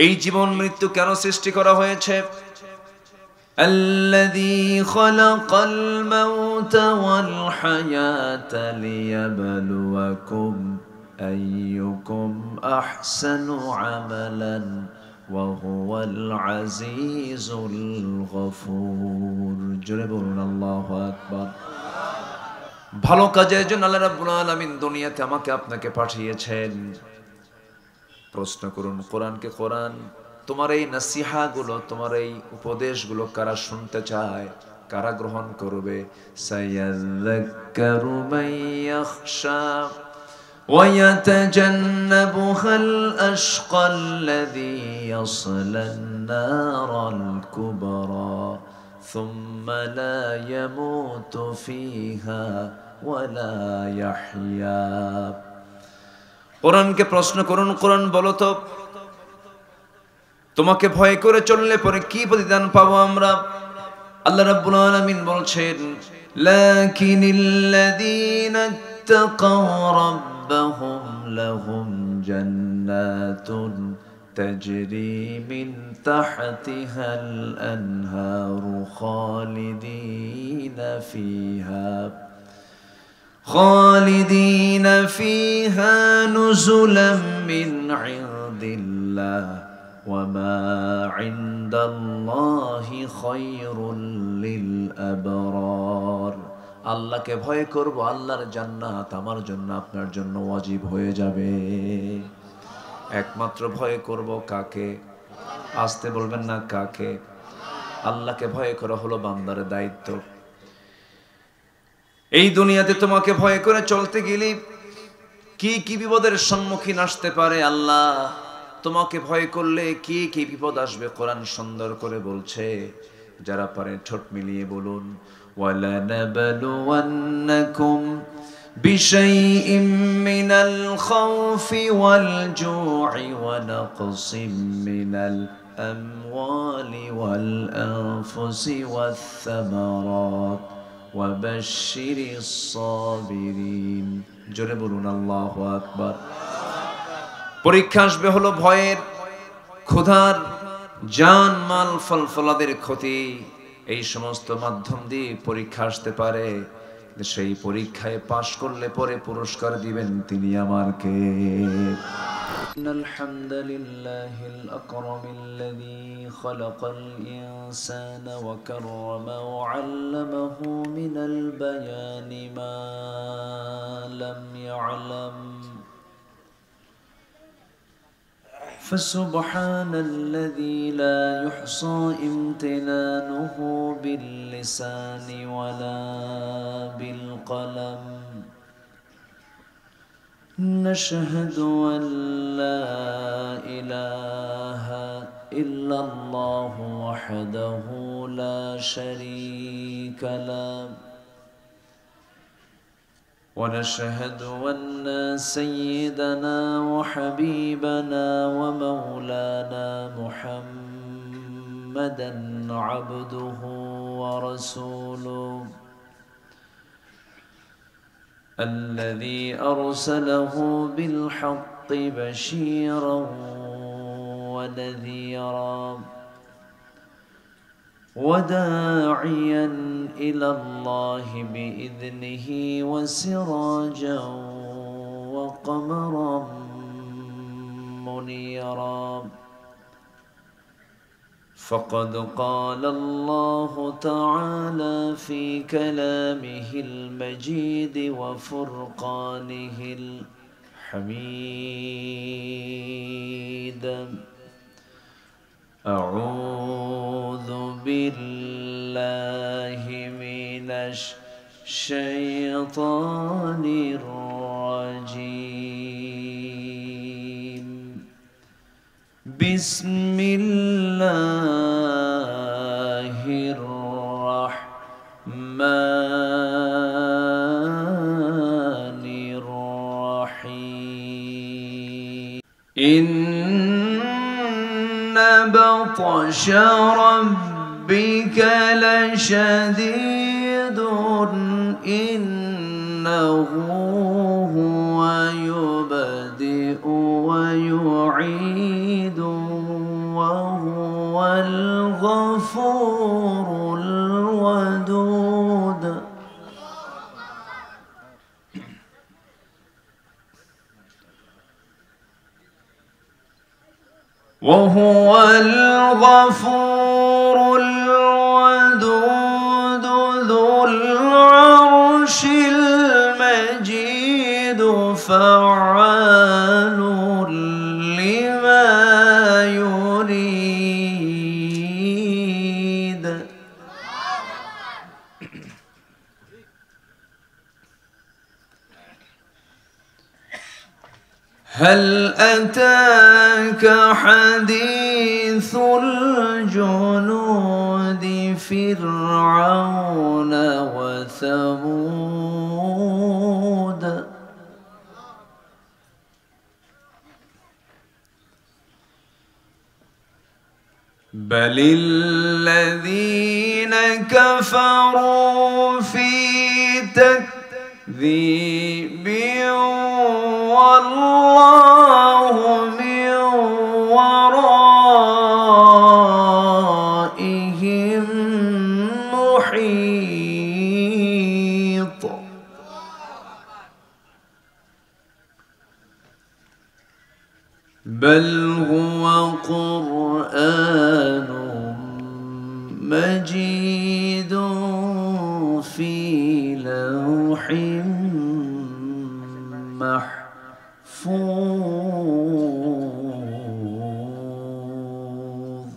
এই জীবন মৃত্যু কেন সৃষ্টি করা হয়েছে? الذي خلق الموت والحياة ليبلوكم أيكم أحسن عملا وهو العزيز الغفور جربنا الله أكبر ভালো কাজের জন্য আল্লাহ রাব্বুল আলামিন দুনিয়াতে আমাকে আপনাকে পাঠিয়েছেন। প্রশ্ন করুন কোরআনকে, কোরআন তোমার এই নসিহাগুলো, তোমার এই উপদেশগুলো কারা শুনতে চায়, কারা গ্রহণ করবে? সায়াযাক্কারু মান ইয়াখশা ওয়া ইয়াতাজান্নাবুহাল আশকাল্লাযী ইয়াসলান নারাল কুবরা সুম্মা লা ইয়ামুতু ফিহা ওয়া লা ইয়াহইয়া। কোরআনকে প্রশ্ন করুন, কোরআন বলো তো তোমাকে ভয় করে চললে পরে কি প্রতিদান পাবো আমরা? আল্লাহ রাব্বুল আলামিন বলছেন, লাকিনিল্লাযীনা ইত্তাকাও রাব্বাহুম লাহুম জান্নাতুন তাজরি মিন তাহতিহাল আনহারু খালিদিনা ফিহা নুজুলাম মিন ইনদিল্লাহ وما عند الله خير للأبرار। আল্লাহকে ভয় করব, আল্লাহর জান্নাত আমার জন্য আপনার জন্য ওয়াজিব হয়ে যাবে। একমাত্র ভয় করব কাকে? আসতে বলবেন না, কাকে? আল্লাহকে ভয় করা হলো বান্দার দায়িত্ব। এই দুনিয়াতে তোমাকে ভয় করে চলতে গেলে কি কি বিপদের সম্মুখীন আসতে পারে, আল্লাহ তোমাকে ভয় করলে কি কি বিপদ আসবে কোরআন সুন্দর করে বলছে। যারা পারে ঠোঁট মিলিয়ে বলুন, ওয়ালানাবলুওয়ান্নাকুম বিশাইইম মিনাল খাউফি ওয়াল জু'i ওয়া নাকসিম মিনাল আমওয়ালি ওয়াল আনফুসি ওয়াস সামারাত ওয়া বাশশিরিস সাবিরিন। জোরে বলুন আল্লাহু আকবার। পরীক্ষা আসবে হলো ভয়ের, ক্ষুধার, জান মাল ফল ফলাদের ক্ষতি, এই সমস্ত মাধ্যম দিয়ে পরীক্ষা আসতে পারে। সেই পরীক্ষায় পাশ করলে পরে পুরস্কার দিবেন তিনি আমার কে। আলহামদুলিল্লাহিল আকরামিল্লাযী খালাকাল ইনসানা ওয়া কাররামা ওয়া আল্লামাহু মিনাল বায়ানি মা লাম ইয়ালাম فسبحان الذي لا يحصى امتنانه باللسان ولا بالقلم نشهد أن لا إله إلا الله وحده لا شريك له ونشهد أن سيدنا وحبيبنا ومولانا محمدا عبده ورسوله الذي أرسله بالحق بشيرا ونذيرا وداعيا إلى الله بإذنه وسراجا وقمرا منيرا فقد قال الله تعالى في كلامه المجيد وفرقانه الحميد أعوذ بالله من الشيطان الرجيم بسم الله الرحمن الرحيم إن بطش ربك لشديد إنه هو يبدئ ويعيد وهو الغفور الودود وهو الغفور الودود ذو العرش المجيد فعال لما يريد هل أتاك حديث الجنود فرعون وثمود بل الذين كفروا في تكذيب والله من ورائهم محيط بل هو قرآن مجيد في لوح محفوظ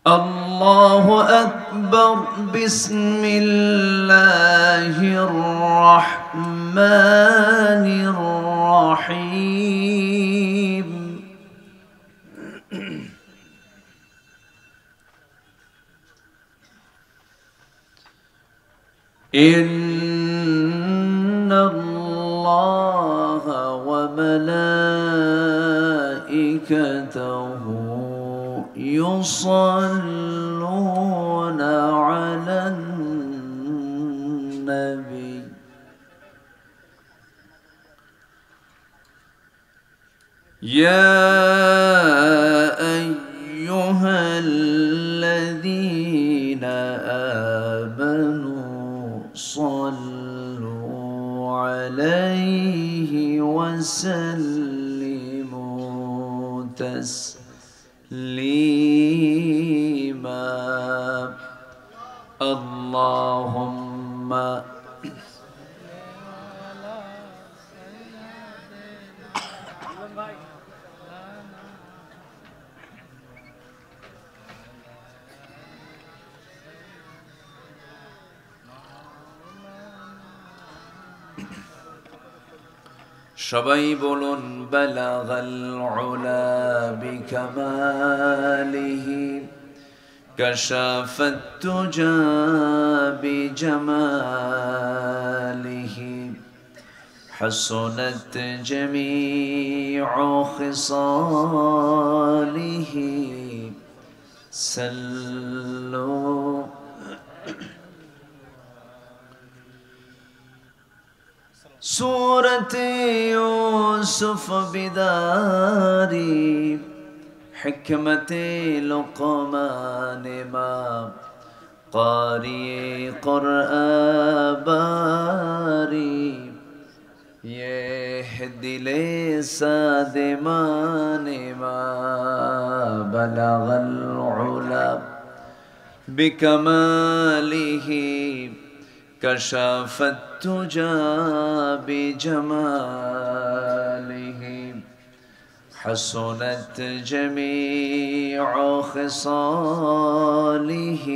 الله أكبر بسم الله الرحمن الرحيم إن الله وملائكته يصلون على النبي يا أيها الذين آمنوا صلوا عليه وسلموا تسليما اللهم সবাই বলুন বালাগাল উলা বিকামালিহি কাশাফাত তুজা বিজামালিহি হাসনাত জামিউ খিসালিহি সাল্লু سورة يوسف بداري حكمة لقمان ما قارئ قرآن باري يهدي لسادمان ما بلغ العلا بكماله كشف التجى بجماله حسنت جميع خصاله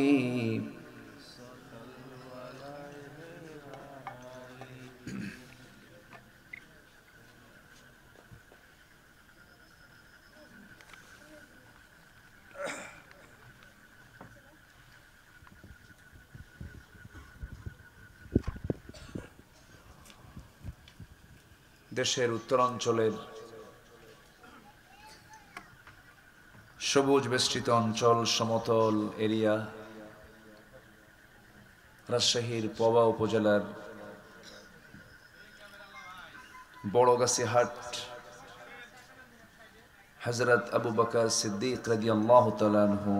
দেশের উত্তরাঞ্চলের সবুজ বেষ্টিত অঞ্চল সমতল এরিয়া রাজশাহীর পবা উপজেলার বড়গাছি হাট হযরত আবু বকর সিদ্দিক রাদিয়াল্লাহু তাআলা আনহু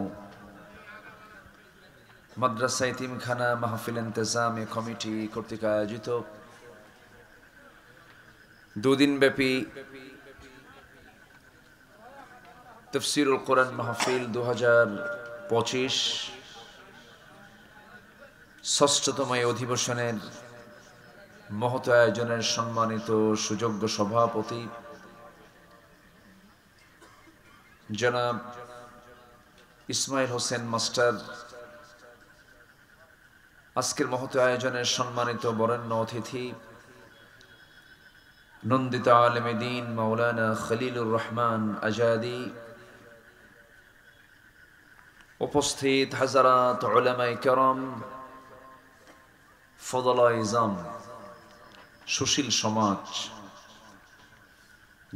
মাদ্রাসা ইতিমখানা মাহফিল ইন্তেজামে কমিটি কর্তৃক আয়োজিত দুদিন ব্যাপী তাফসীরুল কোরআন মাহফিল 2025 ষষ্ঠতম অধিবেশনের মহৎ আয়োজনের সম্মানিত সুযোগ্য সভাপতি জনাব ইসমাইল হোসেন মাস্টার, আজকের মহৎ আয়োজনের সম্মানিত বরেণ্য অতিথি নন্দিত আলেমে দ্বীন মাওলানা খলিলুর রহমান আজাদি, উপস্থিত হাজারাত উলামায়ে কেরাম, ফদলায়ে ইজাম, সুশীল সমাজ,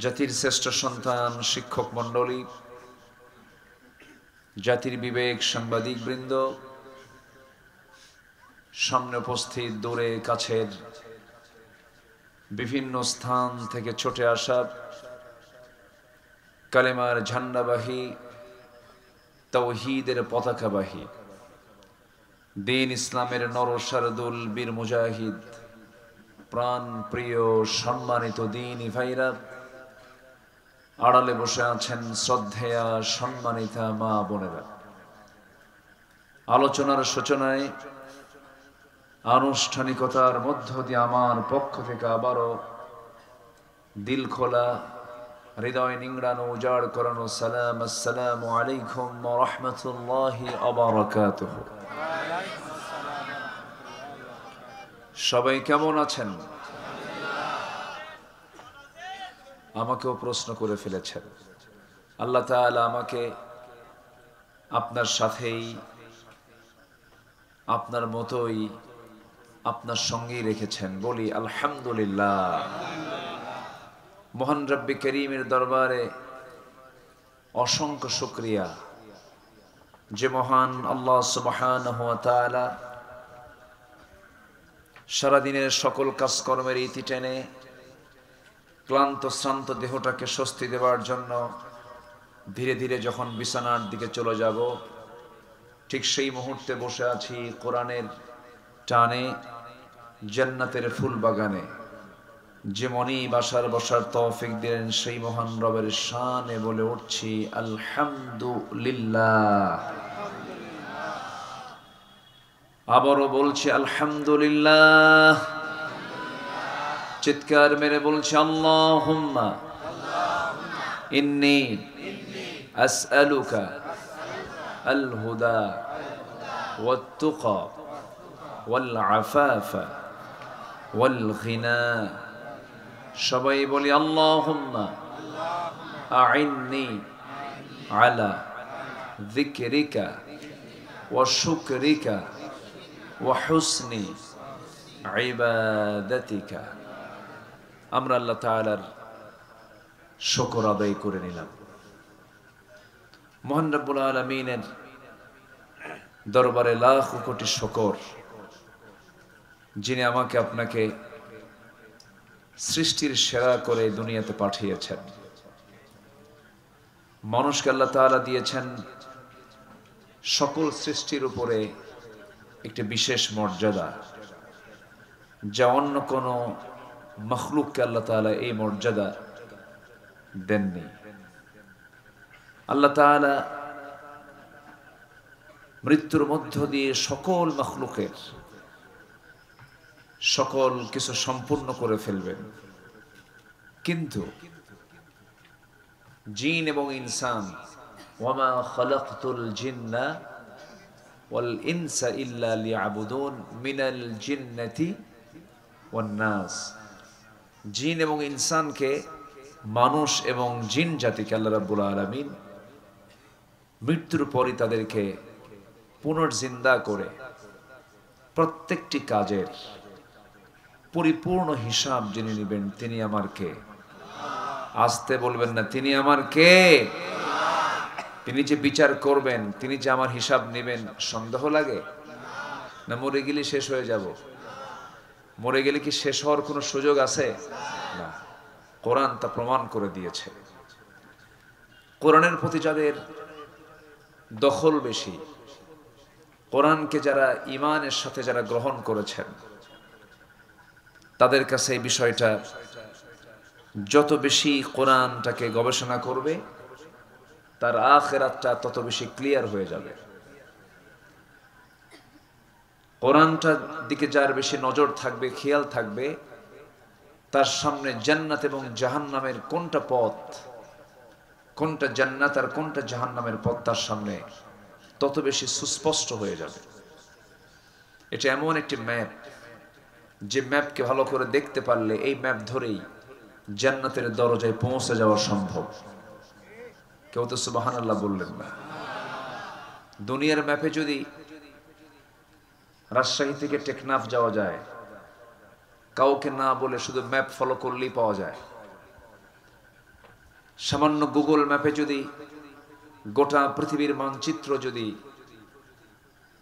জাতির শ্রেষ্ঠ সন্তান শিক্ষক মণ্ডলী, জাতির বিবেক সাংবাদিক বৃন্দ, সামনে উপস্থিত দূরে কাছের বিভিন্ন স্থান থেকে ছুটে আসা কালেমার ঝান্ডাবাহী, তাওহীদের পতাকাবাহী, দ্বীন ইসলামের নরসারদুল বীর মুজাহিদ, প্রাণ প্রিয় সম্মানিত দ্বীনি ভাইরা, আড়ালে বসে আছেন শ্রদ্ধেয়া সম্মানিতা মা বোনেরা, আলোচনার সূচনায় আনুষ্ঠানিকতার মধ্য দিয়ে আমার পক্ষ থেকে আবারও দিল খোলা, হৃদয় নিংড়ানো, উজাড় করানো সালাম, আসসালামু আলাইকুম ওয়া রাহমাতুল্লাহি ওয়া বারাকাতুহু। সবাই কেমন আছেন? আমাকেও প্রশ্ন করে ফেলেছেন। আল্লাহ তাআলা আমাকে আপনার সাথেই, আপনার মতোই, আপনার সঙ্গেই রেখেছেন, বলি আলহামদুলিল্লাহ। মহান রব্বে করিমের দরবারে অসংখ্য শুকরিয়া যে মহান আল্লাহ সুবহানাহু ওয়া তাআলা সারাদিনের সকল কাজকর্মের ইতি টেনে ক্লান্ত শ্রান্ত দেহটাকে স্বস্তি দেওয়ার জন্য ধীরে ধীরে যখন বিছানার দিকে চলে যাব, ঠিক সেই মুহূর্তে বসে আছি কোরআনের টানে জান্নাতের ফুল বাগানে। যেমনই বাসার বসার তৌফিক দিলেন সেই মহান রবের শানে বলে উঠছি আলহামদুলিল্লাহ। আবারও বলছি আলহামদুলিল্লাহ। চিৎকার মেরে বলছি আল্লাহুম্মা ইন্নী আসআলুকা আল হুদা ওয়াত তুকা ওয়াল আফাফা ওয়াল গিনা। সবাই বলি আল্লাহুম্মা আইন্নি আলা যিকরিকা ওয়া শুকরিকা ওয়া হুসনি ইবাদাতিকা। আমরা আল্লাহ তাআলার শুকর আদায় করে নিলাম। মহান রব্বুল আলামিনের দরবারে লাখ কোটি শুকর, যিনি আমাকে আপনাকে সৃষ্টির সেরা করে দুনিয়াতে পাঠিয়েছেন। মানুষকে আল্লাহ তাআলা দিয়েছেন সকল সৃষ্টির উপরে একটি বিশেষ মর্যাদা, যা অন্য কোনো মখলুককে আল্লাহ তাআলা এই মর্যাদা দেননি। আল্লাহ তাআলা মৃত্যুর মধ্য দিয়ে সকল মখলুকের সকল কিছু সম্পূর্ণ করে ফেলবেন, কিন্তু জিন এবং ইনসান, ওয়ামা খালাকতুল জিন্না ওয়াল ইনসা ইল্লা লিয়াবুদুন মিনাল জিন্নাতি ওয়ান নাস। জিন এবং ইনসানকে, মানুষ এবং জিন জাতিকে আল্লাহ রাব্বুল আলামিন মৃত্যুর পরই তাদেরকে পুনর্জিন্দা করে প্রত্যেকটি কাজের পরিপূর্ণ হিসাব যিনি নেবেন তিনি আমার কে? আসতে বলবেন না, তিনি আমার কে? তিনি যে বিচার করবেন, তিনি যে আমার হিসাব নেবেন, সন্দেহ লাগে না? মরে গেলে শেষ হয়ে যাব? মরে গেলে কি শেষ হওয়ার কোনো সুযোগ আছে? না। কোরআন তা প্রমাণ করে দিয়েছে। কোরআনের প্রতি যাদের দখল বেশি, কোরআনকে যারা ঈমানের সাথে যারা গ্রহণ করেছেন, তাদের কাছে এই বিষয়টা যত বেশি কোরআনটাকে গবেষণা করবে, তার আখিরাতটা তত বেশি ক্লিয়ার হয়ে যাবে। কোরআনটার দিকে যার বেশি নজর থাকবে, খেয়াল থাকবে, তার সামনে জান্নাত এবং জাহান্নামের কোনটা পথ, কোনটা জান্নাত আর কোনটা জাহান্নামের পথ তার সামনে তত বেশি সুস্পষ্ট হয়ে যাবে। এটা এমন একটি ম্যাপ, যে ম্যাপকে ভালো করে দেখতে পারলে এই ম্যাপ ধরেই জান্নাতের দরজায় পৌঁছে যাওয়া সম্ভব। কেউ তো সুবহানাল্লাহ বললেন না। দুনিয়ার ম্যাপে যদি রাজশাহী থেকে টেকনাফ যাওয়া যায়, কাউকে না বলে শুধু ম্যাপ ফলো করলেই পাওয়া যায়। সামান্য গুগল ম্যাপে যদি গোটা পৃথিবীর মানচিত্র যদি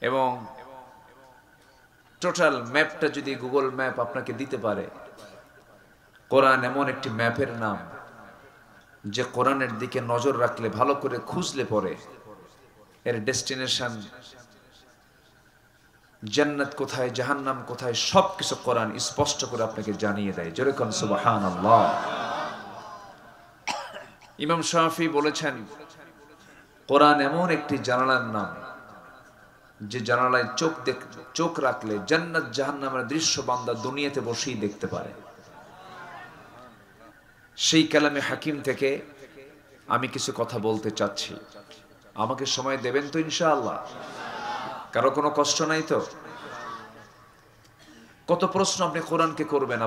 এবং টোটাল ম্যাপটা যদি গুগল ম্যাপ আপনাকে দিতে পারে, কোরআন এমন একটি ম্যাপের নাম যে কোরআনের দিকে নজর রাখলে, ভালো করে খুঁজলে পরে এর ডেস্টিনেশন জান্নাত কোথায়, জাহান্নাম কোথায়, সবকিছু কোরআন স্পষ্ট করে আপনাকে জানিয়ে দেয়। জোরে কোন সুবহানাল্লাহ। ইমাম শাফি বলেছেন, কোরআন এমন একটি জানালার নাম যে জানালায় চোখ রাখলে জান্নাত জাহান্নামের দৃশ্য বান্দা দুনিয়াতে বসেই দেখতে পারে। সেই কালামে হাকিম থেকে আমি কিছু কথা বলতে চাচ্ছি। আমাকে সময় দেবেন তো ইনশাআল্লাহ? কারো কোনো কষ্ট নাই তো? কত প্রশ্ন আপনি কোরআনকে করবেন,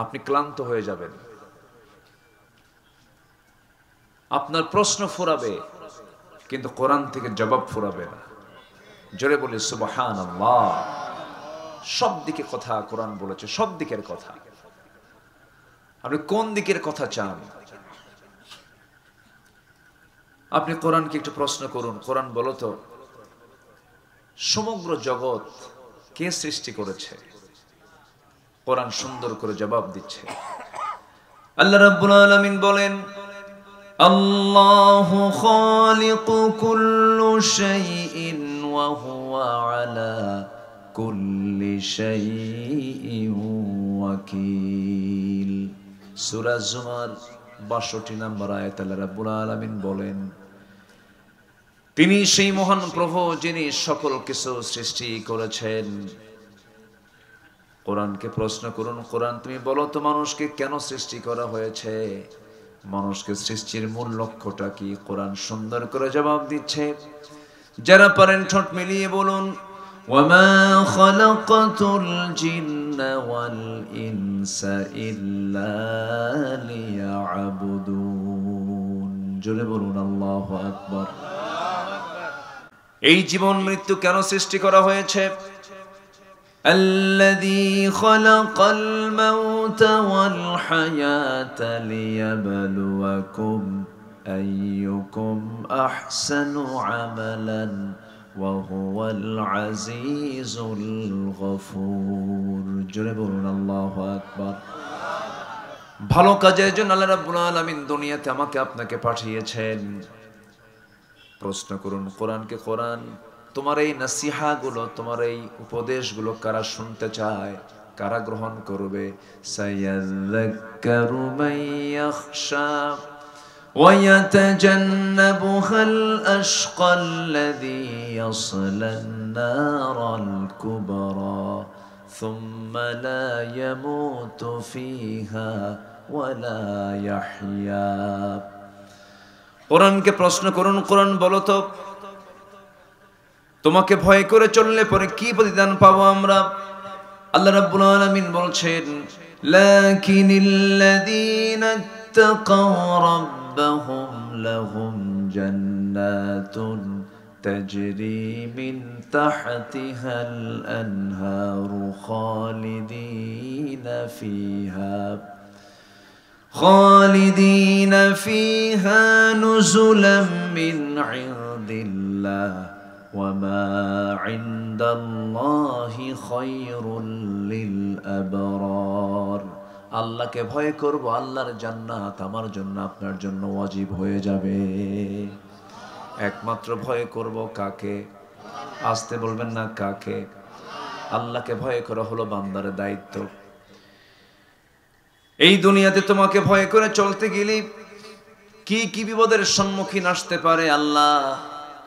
আপনি ক্লান্ত হয়ে যাবেন। আপনার প্রশ্ন ফুরাবে কিন্তু কোরআন থেকে জবাব ফুরাবে না। জোরে বলি সুবহানাল্লাহ। সব দিকে কথা কোরআন বলেছে, সব দিকের কথা। আপনি কোন দিকের কথা চান? আপনি কোরআনকে একটু প্রশ্ন করুন, কোরআন বলো তো সমগ্র জগৎ কে সৃষ্টি করেছে? কোরআন সুন্দর করে জবাব দিচ্ছে। আল্লাহ রাব্বুল আলামিন বলেন, আল্লাহু খালিকু কুল্লি শাইইন ওয়া হুয়া আলা কুল্লি শাইইন ওয়াকিল। সূরা জুমার ৬২ নম্বর আয়াত আল্লাহ রাব্বুল আলামিন বলেন, তিনি সেই মহান প্রভু যিনি সকল কিছু সৃষ্টি করেছেন। কোরআনকে প্রশ্ন করুন, কোরআন তুমি বলো তো মানুষকে কেন সৃষ্টি করা হয়েছে, মানুষকে সৃষ্টির মূল লক্ষ্যটা কি? কোরআন সুন্দর করে জবাব দিচ্ছে। যারা পারেন ঠোঁট মিলিয়ে বলুন, ওয়ামা খালাকাতুল জিন্না ওয়াল ইনসা ইল্লা লিয়াবুদুন। জোরে বলুন আল্লাহু আকবার। এই জীবন মৃত্যু কেন সৃষ্টি করা হয়েছে? الذي خلق الموت والحياة ليبلوكم أيكم أحسن عملا وهو العزيز الغفور। জোরে বলুন আল্লাহু আকবার। ভালো কাজের জন্য আল্লাহ রাব্বুল আলামিন দুনিয়াতে আমাকে আপনাকে পাঠিয়েছেন। প্রশ্ন করুন কোরআনকে, কোরআন তোমার এই নসিহা গুলো, তোমার এই উপদেশগুলো কারা শুনতে চায়, কারা গ্রহণ করবে? সায়াযাক্কারু মান ইয়াখশা ওয়া ইয়াতাজান্নাবুহাল আশকাল্লাযী ইয়াসলান নারাল কুবরা সুম্মা লা ইয়ামুতু ফিহা ওয়া লা ইয়াহইয়া। কোরআনকে প্রশ্ন করুন, কোরআন বলো তো তোমাকে ভয় করে চললে পরে কি প্রতিদান পাবো আমরা? আল্লাহ রাব্বুল আলামিন বলছেন, লাকিনিল্লাযীনা ইত্তাকাও রাব্বাহুম লাহুম জান্নাতুন তাজরি মিন তাহতিহাল আনহারু খালিদিনা ফিহা নুজুলাম মিন ইনদিল্লাহ وما عند الله خير للأبرار। আল্লাহকে ভয় করব, আল্লাহর জান্নাত আমার জন্য আপনার জন্য ওয়াজিব হয়ে যাবে। একমাত্র ভয় করব কাকে? আসতে বলবেন না, কাকে? আল্লাহকে ভয় করা হলো বান্দার দায়িত্ব। এই দুনিয়াতে তোমাকে ভয় করে চলতে গেলে কি কি বিপদের সম্মুখীন আসতে পারে, আল্লাহ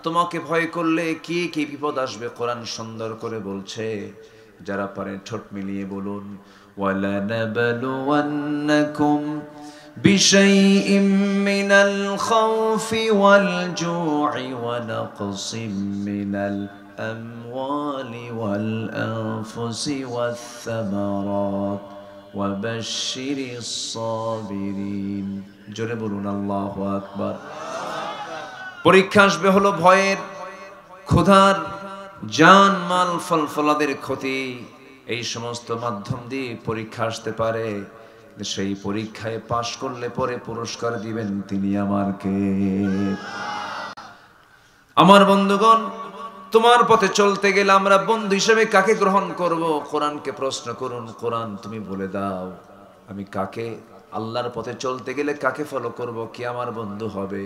তোমাকে ভয় করলে কি কি বিপদ আসবে কোরআন সুন্দর করে বলছে। যারা পারেন ঠোঁট মিলিয়ে বলুন, ওয়ালানাবলুওয়ান্নাকুম বিশাইইম মিনাল খাউফি ওয়াল জু'i ওয়া নাকসিম মিনাল আমওয়ালি ওয়াল আনফুসি ওয়াস সামারাত ওয়া বাশশিরিস সাবিরিন। জোরে বলুন আল্লাহু আকবার। পরীক্ষা আসবে হলো ভয়ের, ক্ষুধার, জান মাল ফলফলাদের ক্ষতি, এই সমস্ত মাধ্যম দিয়ে পরীক্ষা আসতে পারে। সেই পরীক্ষায় পাশ করলে পরে পুরস্কার দিবেন তিনি আমার কে? আমার বন্ধুগণ, তোমার পথে চলতে গেলে আমরা বন্ধু হিসেবে কাকে গ্রহণ করব? কোরআনকে প্রশ্ন করুন, কোরআন তুমি বলে দাও আমি কাকে, আল্লাহর পথে চলতে গেলে কাকে ফলো করব, কি আমার বন্ধু হবে?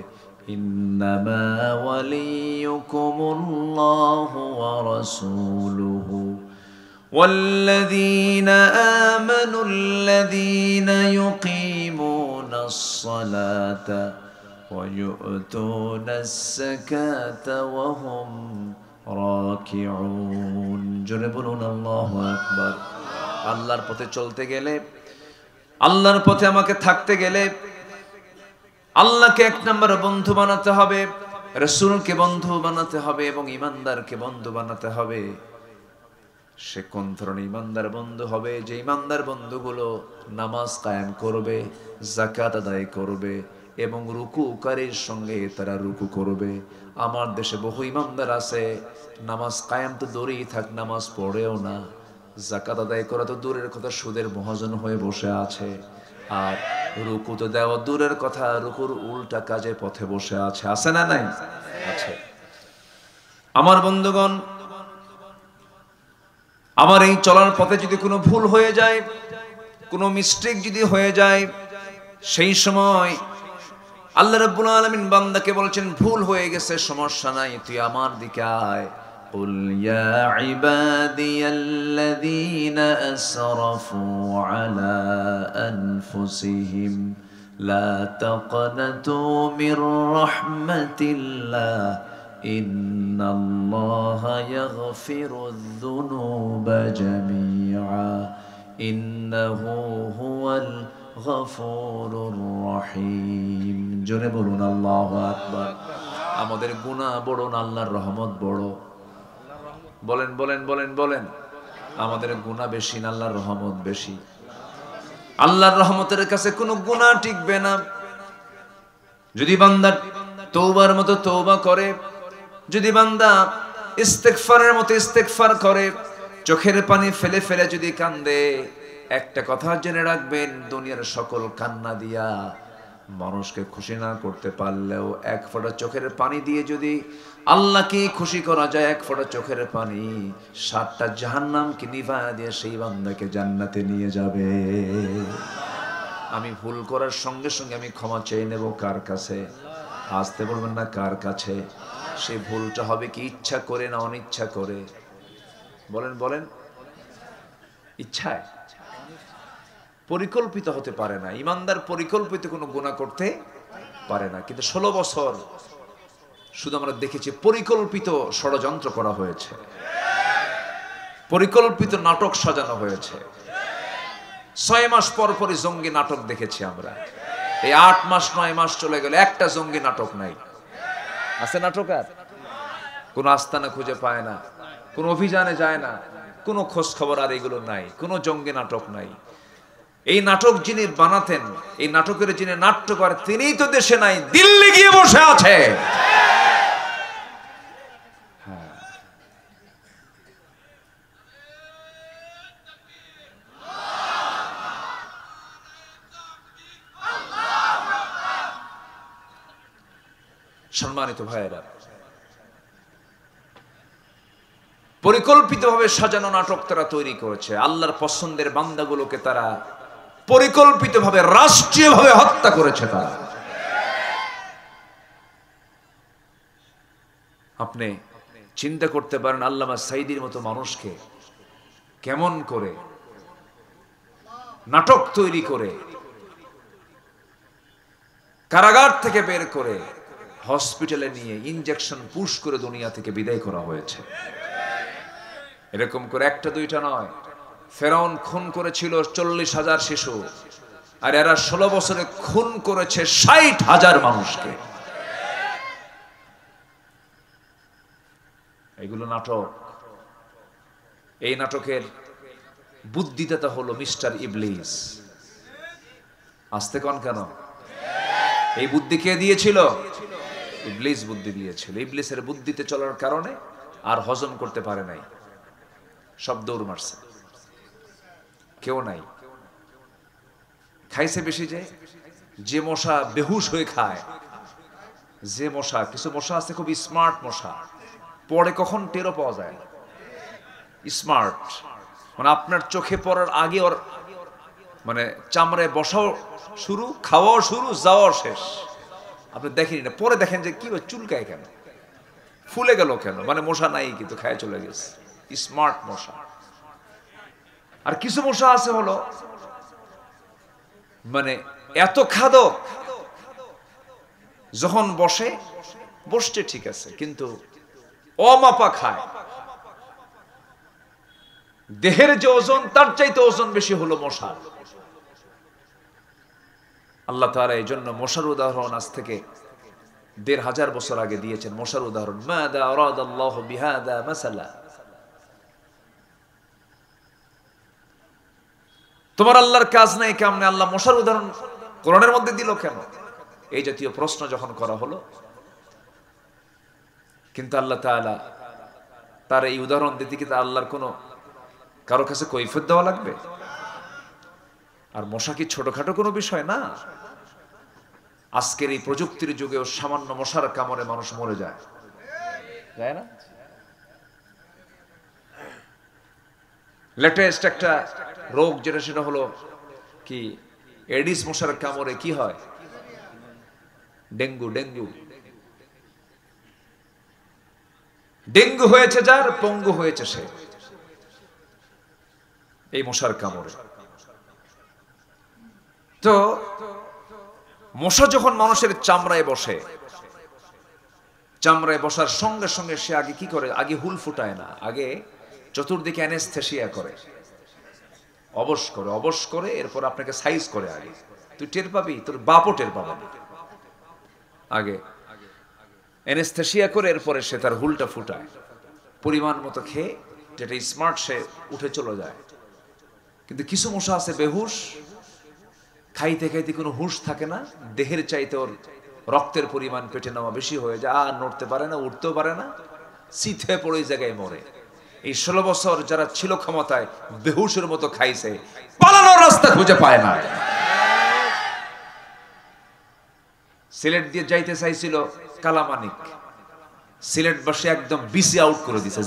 ইন্নামা ওয়ালিয়ুকুমুল্লাহু ওয়া রাসূলুহু ওয়াল্লাযীনা আমানুল্লাযীনা ইউকিমুনাস সালাতা ওয়া ইউতুনাস যাকাতা ওয়া হুম রাকিউন। জোরে বলুন আল্লাহু আকবার। আল্লাহর পথে চলতে গেলে, আল্লাহর পথে আমাকে থাকতে গেলে আল্লাহকে এক নম্বর বন্ধু বানাতে হবে, রাসূলকে বন্ধু বানাতে হবে এবং ঈমানদারকে বন্ধু বানাতে হবে। সে কোন ধরনের ঈমানদার বন্ধু হবে? যে ঈমানদার বন্ধুগুলো নামাজ কায়েম করবে, যাকাত আদায় করবে এবং রুকুকারীর সঙ্গে তারা রুকু করবে। আমার দেশে বহু ঈমানদার আছে, নামাজ কায়েম তো দূরেই থাক, নামাজ পড়েও না, যাকাত আদায় করা তো দূরের কথা, সুদের মহাজন হয়ে বসে আছে, আর রুকু তো দেওয়া দূরের কথা, রুকুর উল্টা কাজে পথে বসে আছে। আছে না নাই? আছে। আমার বন্ধুগণ, আমার এই চলার পথে যদি কোনো ভুল হয়ে যায়, কোনো মিস্টেক যদি হয়ে যায়, সেই সময় আল্লাহ রাব্বুল আলামিন বান্দাকে বলছেন ভুল হয়ে গেছে, সমস্যা নাই, তুই আমার দিকে আয়। قل يا عبادي الذين أسرفوا على أنفسهم لا تقنطوا من رحمة الله إن الله يغفر الذنوب جميعا إنه هو الغفور الرحيم। জোরে বলুন আল্লাহু আকবার। আমাদের গুনাহ বড় না আল্লাহর রহমত বড়? বলেন বলেন বলেন বলেন। আমাদের গুনাহ বেশি না আল্লাহর রহমত বেশি? আল্লাহর রহমতের কাছে কোনো গুনাহ টিকবে না। যদি বান্দা তওবার মতো তওবা করে, যদি বান্দা ইস্তেগফারের মতো ইস্তেগফার করে, চোখের পানি ফেলে ফেলে যদি কান্দে, একটা কথা জেনে রাখবেন, দুনিয়ার সকল কান্না দিয়া মানুষকে খুশি না করতে পারলেও এক ফোঁটা চোখের পানি দিয়ে যদি আল্লাহকে খুশি করা যায়, এক ফোঁটা চোখের পানি ৭টা জাহান্নামকে নিভায়া দিয়ে সেই বান্দাকে জান্নাতে নিয়ে যাবে। আমি ভুল করার সঙ্গে সঙ্গে আমি ক্ষমা চেয়ে নেব কার কাছে? আসতে বলবেন না, কার কাছে? সেই ভুলটা হবে কি ইচ্ছা করে না অনিচ্ছা করে? বলেন বলেন। ইচ্ছায়, পরিকল্পিত হতে পারে না। ঈমানদার পরিকল্পিত কোনো গুনাহ করতে পারে না, কিন্তু 16 বছর শুধু আমরা দেখেছি পরিকল্পিত ষড়যন্ত্র করা হয়েছে, পরিকল্পিত নাটক সাজানো হয়েছে। 6 মাস পর পরই জঙ্গি নাটক দেখেছি আমরা। এই 8 মাস 9 মাস চলে গেল, একটা জঙ্গি নাটক নাই। আছে নাটক? আর কোন আস্তানা খুঁজে পায় না, কোন অভিযানে যায় না, কোন খোঁজ খবর আর এগুলো নাই, কোন জঙ্গি নাটক নাই। এই নাটক যিনি বানাতেন, এই নাটকের যিনি নাট্যকার, তিনিই তো দেশে নাই, দিল্লি গিয়ে বসে আছে। সম্মানিত ভাইয়েরা, পরিকল্পিতভাবে সাজানো নাটক তারা তৈরি করেছে। আল্লাহর পছন্দের বান্দাগুলোকে তারা পরিকল্পিতভাবে রাষ্ট্রীয়ভাবে হত্যা করেছে তারা। আপনি চিন্তা করতে পারেন আল্লামা সাঈদীর মতো মানুষকে কেমন করে নাটক তৈরি করে কারাগার থেকে বের করে হসপিটালে নিয়ে ইনজেকশন পুশ করে দুনিয়া থেকে বিদায় করা হয়েছে। এরকম করে একটা দুইটা নয়, ফেরাউন খুন করেছিল 40,000 শিশু, আর এরা 16 বছরে খুন করেছে 60,000 মানুষকে। এগুলো নাটক। এই নাটকের বুদ্ধিদাতা হলো মিস্টার ইবলিস। আস্তে কন কেন? এই বুদ্ধি কে দিয়েছিল? ইবলিস বুদ্ধি দিয়েছিল। ইবলিসের বুদ্ধিতে চলার কারণে আর হজম করতে পারে নাই, সব দৌড় মারছে, কেউ নাই। খাইছে বেশি, যে মশা বেহুশ হয়ে খায়, যে মশা, কিছু মশা আছে খুব স্মার্ট মশা, পরে কখন টেরও পাওয়া যায় না। স্মার্ট মানে আপনার চোখে পড়ার আগে ওর মানে চামড়ায় বসাও শুরু, খাওয়াও শুরু, যাওয়াও শেষ। আপনি দেখেনি না, পরে দেখেন যে কি চুলকায় কেন, ফুলে গেল কেন, মানে মশা নাই কিন্তু খায় চলে গেছে। স্মার্ট মশা। আর কিছু মশা আছে হলো মানে এত খাদক, যখন বসছে ঠিক আছে, কিন্তু অমাপা খায়। দেহের যে ওজন তার চাইতে ওজন বেশি হলো মশা। আল্লাহ তাআলা এই জন্য মশার উদাহরণ আজ থেকে ১৫০০ বছর আগে দিয়েছেন। মশার উদাহরণ, মাযা আরাদাল্লাহু বিহাযা মাসালা। তোমার আল্লাহর কাজ নাই কেমনে আল্লাহ মশার উদাহরণ কোরআনের মধ্যে দিল কেন? এই জাতীয় প্রশ্ন যখন করা হলো, কিন্তু আল্লাহ তাআলা তার এই উদাহরণ দিতে কি আল্লাহর কোনো কারো কাছে কৈফিয়ত দেওয়া লাগবে? আর মশা কি ছোটখাটো কোনো বিষয় না। আজকের এই প্রযুক্তির যুগেও সামান্য মশার কামড়ে মানুষ মরে যায়, তাই না? লেটেস্ট একটা রোগ যেটা, সেটা হলো কি এডিস মশার কামড়ে কি হয়? ডেঙ্গু। ডেঙ্গু হয়েছে যার, পঙ্গু হয়েছে সে, এই মশার কামড়ে। তো মশা যখন মানুষের চামড়ায় বসে, চামড়ায় বসার সঙ্গে সঙ্গে সে আগে কি করে? আগে হুল ফুটায় না, আগে চতুর্দিকে অ্যানেস্থেসিয়া করে, অবশ করে এরপর আপনাকে সাইজ করে। আগে তুই টের পাবি, তোর বাপও টের পাবে না। আগে অ্যানেস্থেসিয়া করে এরপরে সে তার হুলটা ফুটায়, পরিমাণ মতো খেয়ে, যেটা স্মার্ট, সে উঠে চলে যায়। কিন্তু কিছু মশা আছে বেহুশ, খাইতে খাইতে কোনো হুঁশ থাকে না, দেহের চাইতে ওর রক্তের পরিমাণ পেটে নেওয়া বেশি হয়ে যায়, আর নড়তে পারে না, উঠতেও পারে না, সিথে পড়ে জায়গায় মরে। এই 16 বছর যারা ছিল ক্ষমতায়, বেহুশের মতো খাইছে, পালানোর রাস্তা খুঁজে পায় না। সিলেট দিয়ে যাইতে চাইছিল কালামানিক, সিলেট বাসে একদম বিসি আউট করে দিছে।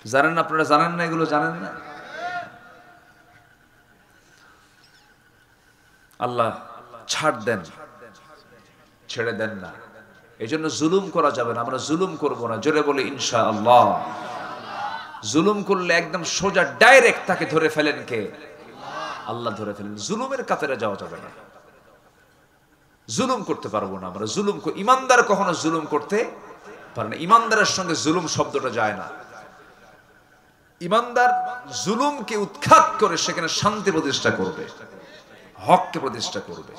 জানেন না আপনারা? জানেন না এগুলো? জানেন না? আল্লাহ ছাড় দেন, ছেড়ে দেন না। এই জন্য জুলুম করা যাবে না। আমরা জুলুম করব না, জোরে বলে ইনশাআল্লাহ। জুলুম করলে একদম সোজা ডাইরেক্ট তাকে ধরে ফেলেন কে? আল্লাহ ধরে ফেলেন। জুলুমের কাতারে যাওয়া যাবে না, জুলুম করতে পারবো না আমরা। ইমানদার কখনো জুলুম করতে পারে না। ইমানদারের সঙ্গে জুলুম শব্দটা যায় না। ইমানদার জুলুমকে উৎখাত করে সেখানে শান্তি প্রতিষ্ঠা করবে, হককে প্রতিষ্ঠা করবে।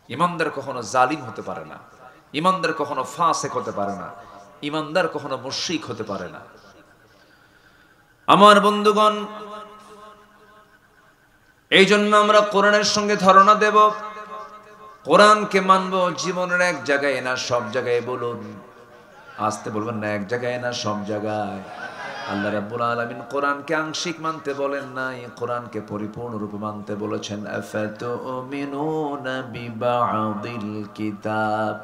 ইমানদার কখনো জালিম হতে পারে না, ইমানদার কখনো ফাসিক হতে পারে না, ইমানদার কখনো মুশরিক হতে পারে না। আমার বন্ধুগণ, এই জন্য আমরা কোরআনের সঙ্গে ধারণা দেব, কোরআনকে মানব। জীবনের এক জায়গায় না, সব জায়গায় বলুন, আসতে বলবেন না, এক জায়গায় না, সব জায়গায়। আল্লাহ রাব্বুল আলামিন কোরআনকে আংশিক মানতে বলেন নাই, কোরআনকে পরিপূর্ণরূপে মানতে বলেছেন। আফাতুমিনুনা বিবা'দিল কিতাব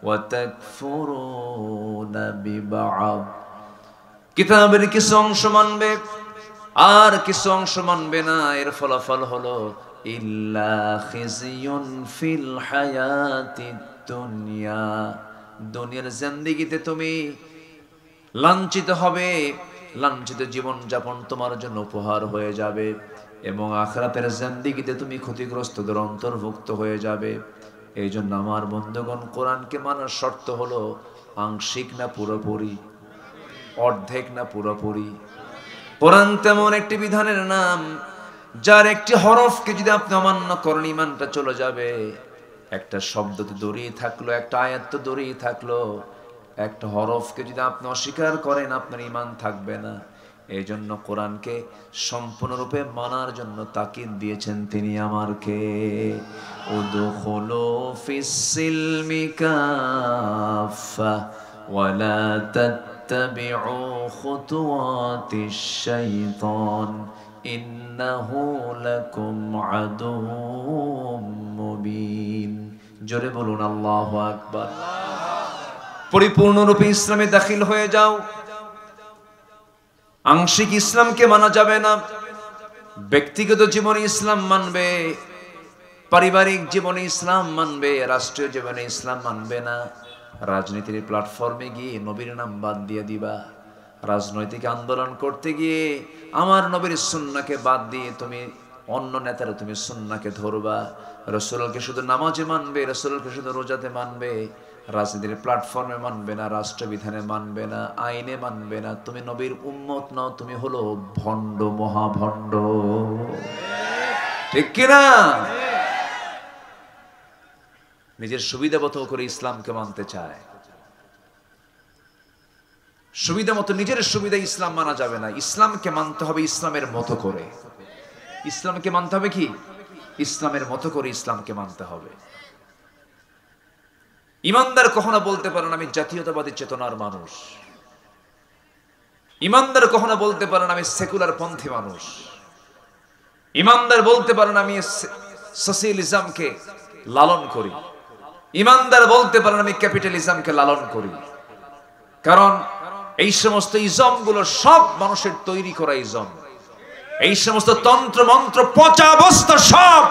ওয়া তাকফুরুনা বিবা'দ। কিতাবের কিছু অংশ মানবে, আর কিছু অংশ মানবে না। এর ফলাফল হলো ইল্লা খিজিয়ুন ফিল হায়াতিদ দুনিয়া, দুনিয়ার জিন্দেগিতে তুমি লাঞ্ছিত হবে, লাঞ্ছিত জীবন যাপন তোমার জন্য উপহার হয়ে যাবে, এবং আখিরাতের জিন্দেগিতে তুমি ক্ষতিগ্রস্তদের অন্তর্ভুক্ত হয়ে যাবে। এই জন্য আমার বন্ধুগণ, কোরআনকে মানার শর্ত হলো আংশিক না পুরোপুরি, অর্ধেক না পুরোপুরি। কোরআন তেমন একটি বিধানের নাম যার একটি হরফকে যদি আপনি অমান্য করেন ঈমানটা চলে যাবে। একটা শব্দ তো দূরেই থাকলো, একটা আয়াত তো দূরেই থাকলো, একটা হরফকে যদি আপনি অস্বীকার করেন আপনার ঈমান থাকবে না। এই জন্য কোরআনকে সম্পূর্ণরূপে মানার জন্য তাকিদ দিয়েছেন তিনি আমারকে। উদখুলু ফিস সিলমি কাফা ওয়ালা তাত্তাবিউ খুতুওয়াতিশ শাইতান ইন্নাহু লাকুম আদুউম মুবিন। জোরে বলুন আল্লাহু আকবার। পরিপূর্ণরূপে ইসলামে দাখিল হয়ে যাও। আংশিক ইসলামকে মানা যাবে না। ব্যক্তিগত জীবনে ইসলাম মানবে, পারিবারিক জীবনে ইসলাম মানবে, রাষ্ট্রীয় জীবনে ইসলাম মানবে না। রাজনীতির প্ল্যাটফর্মে গিয়ে নবীর নাম বাদ দিয়ে দিবা। রাজনৈতিক আন্দোলন করতে গিয়ে আমার নবীর সুন্নাহকে বাদ দিয়ে তুমি অন্য নেতারা তুমি সুন্নাহকে ধরবা। রাসূলকে শুধু নামাজে মানবে, রাসূলকে শুধু রোজাতে মানবে, রাজনীতির প্ল্যাটফর্মে মানবে না, রাষ্ট্রবিধানে মানবে না, আইনে মানবে না। তুমি নবীর উম্মত নাও, তুমি হলো ভণ্ড, মহাভণ্ড। ঠিক কিনা? নিজের সুবিধা মতো করে ইসলামকে মানতে চায়, সুবিধা মতো নিজের সুবিধা ইসলাম মানা যাবে না। ইসলামকে মানতে হবে ইসলামের মতো করে। ইসলামকে মানতে হবে কি? ইসলামের মতো করে ইসলামকে মানতে হবে। ইমানদার কখনো বলতে পারেন আমি জাতীয়তাবাদী চেতনার মানুষ। ইমানদার কখনো বলতে পারেন আমি সেকুলার পন্থী মানুষ। ইমানদার বলতে পারেন আমি সোশিয়ালিজমকে লালন করি। ইমানদার বলতে পারেন আমি ক্যাপিটালিজমকে লালন করি। কারণ এই সমস্ত ইজমগুলো সব মানুষের তৈরি করা ইজম। এই সমস্ত তন্ত্র মন্ত্র পচা বস্তা সব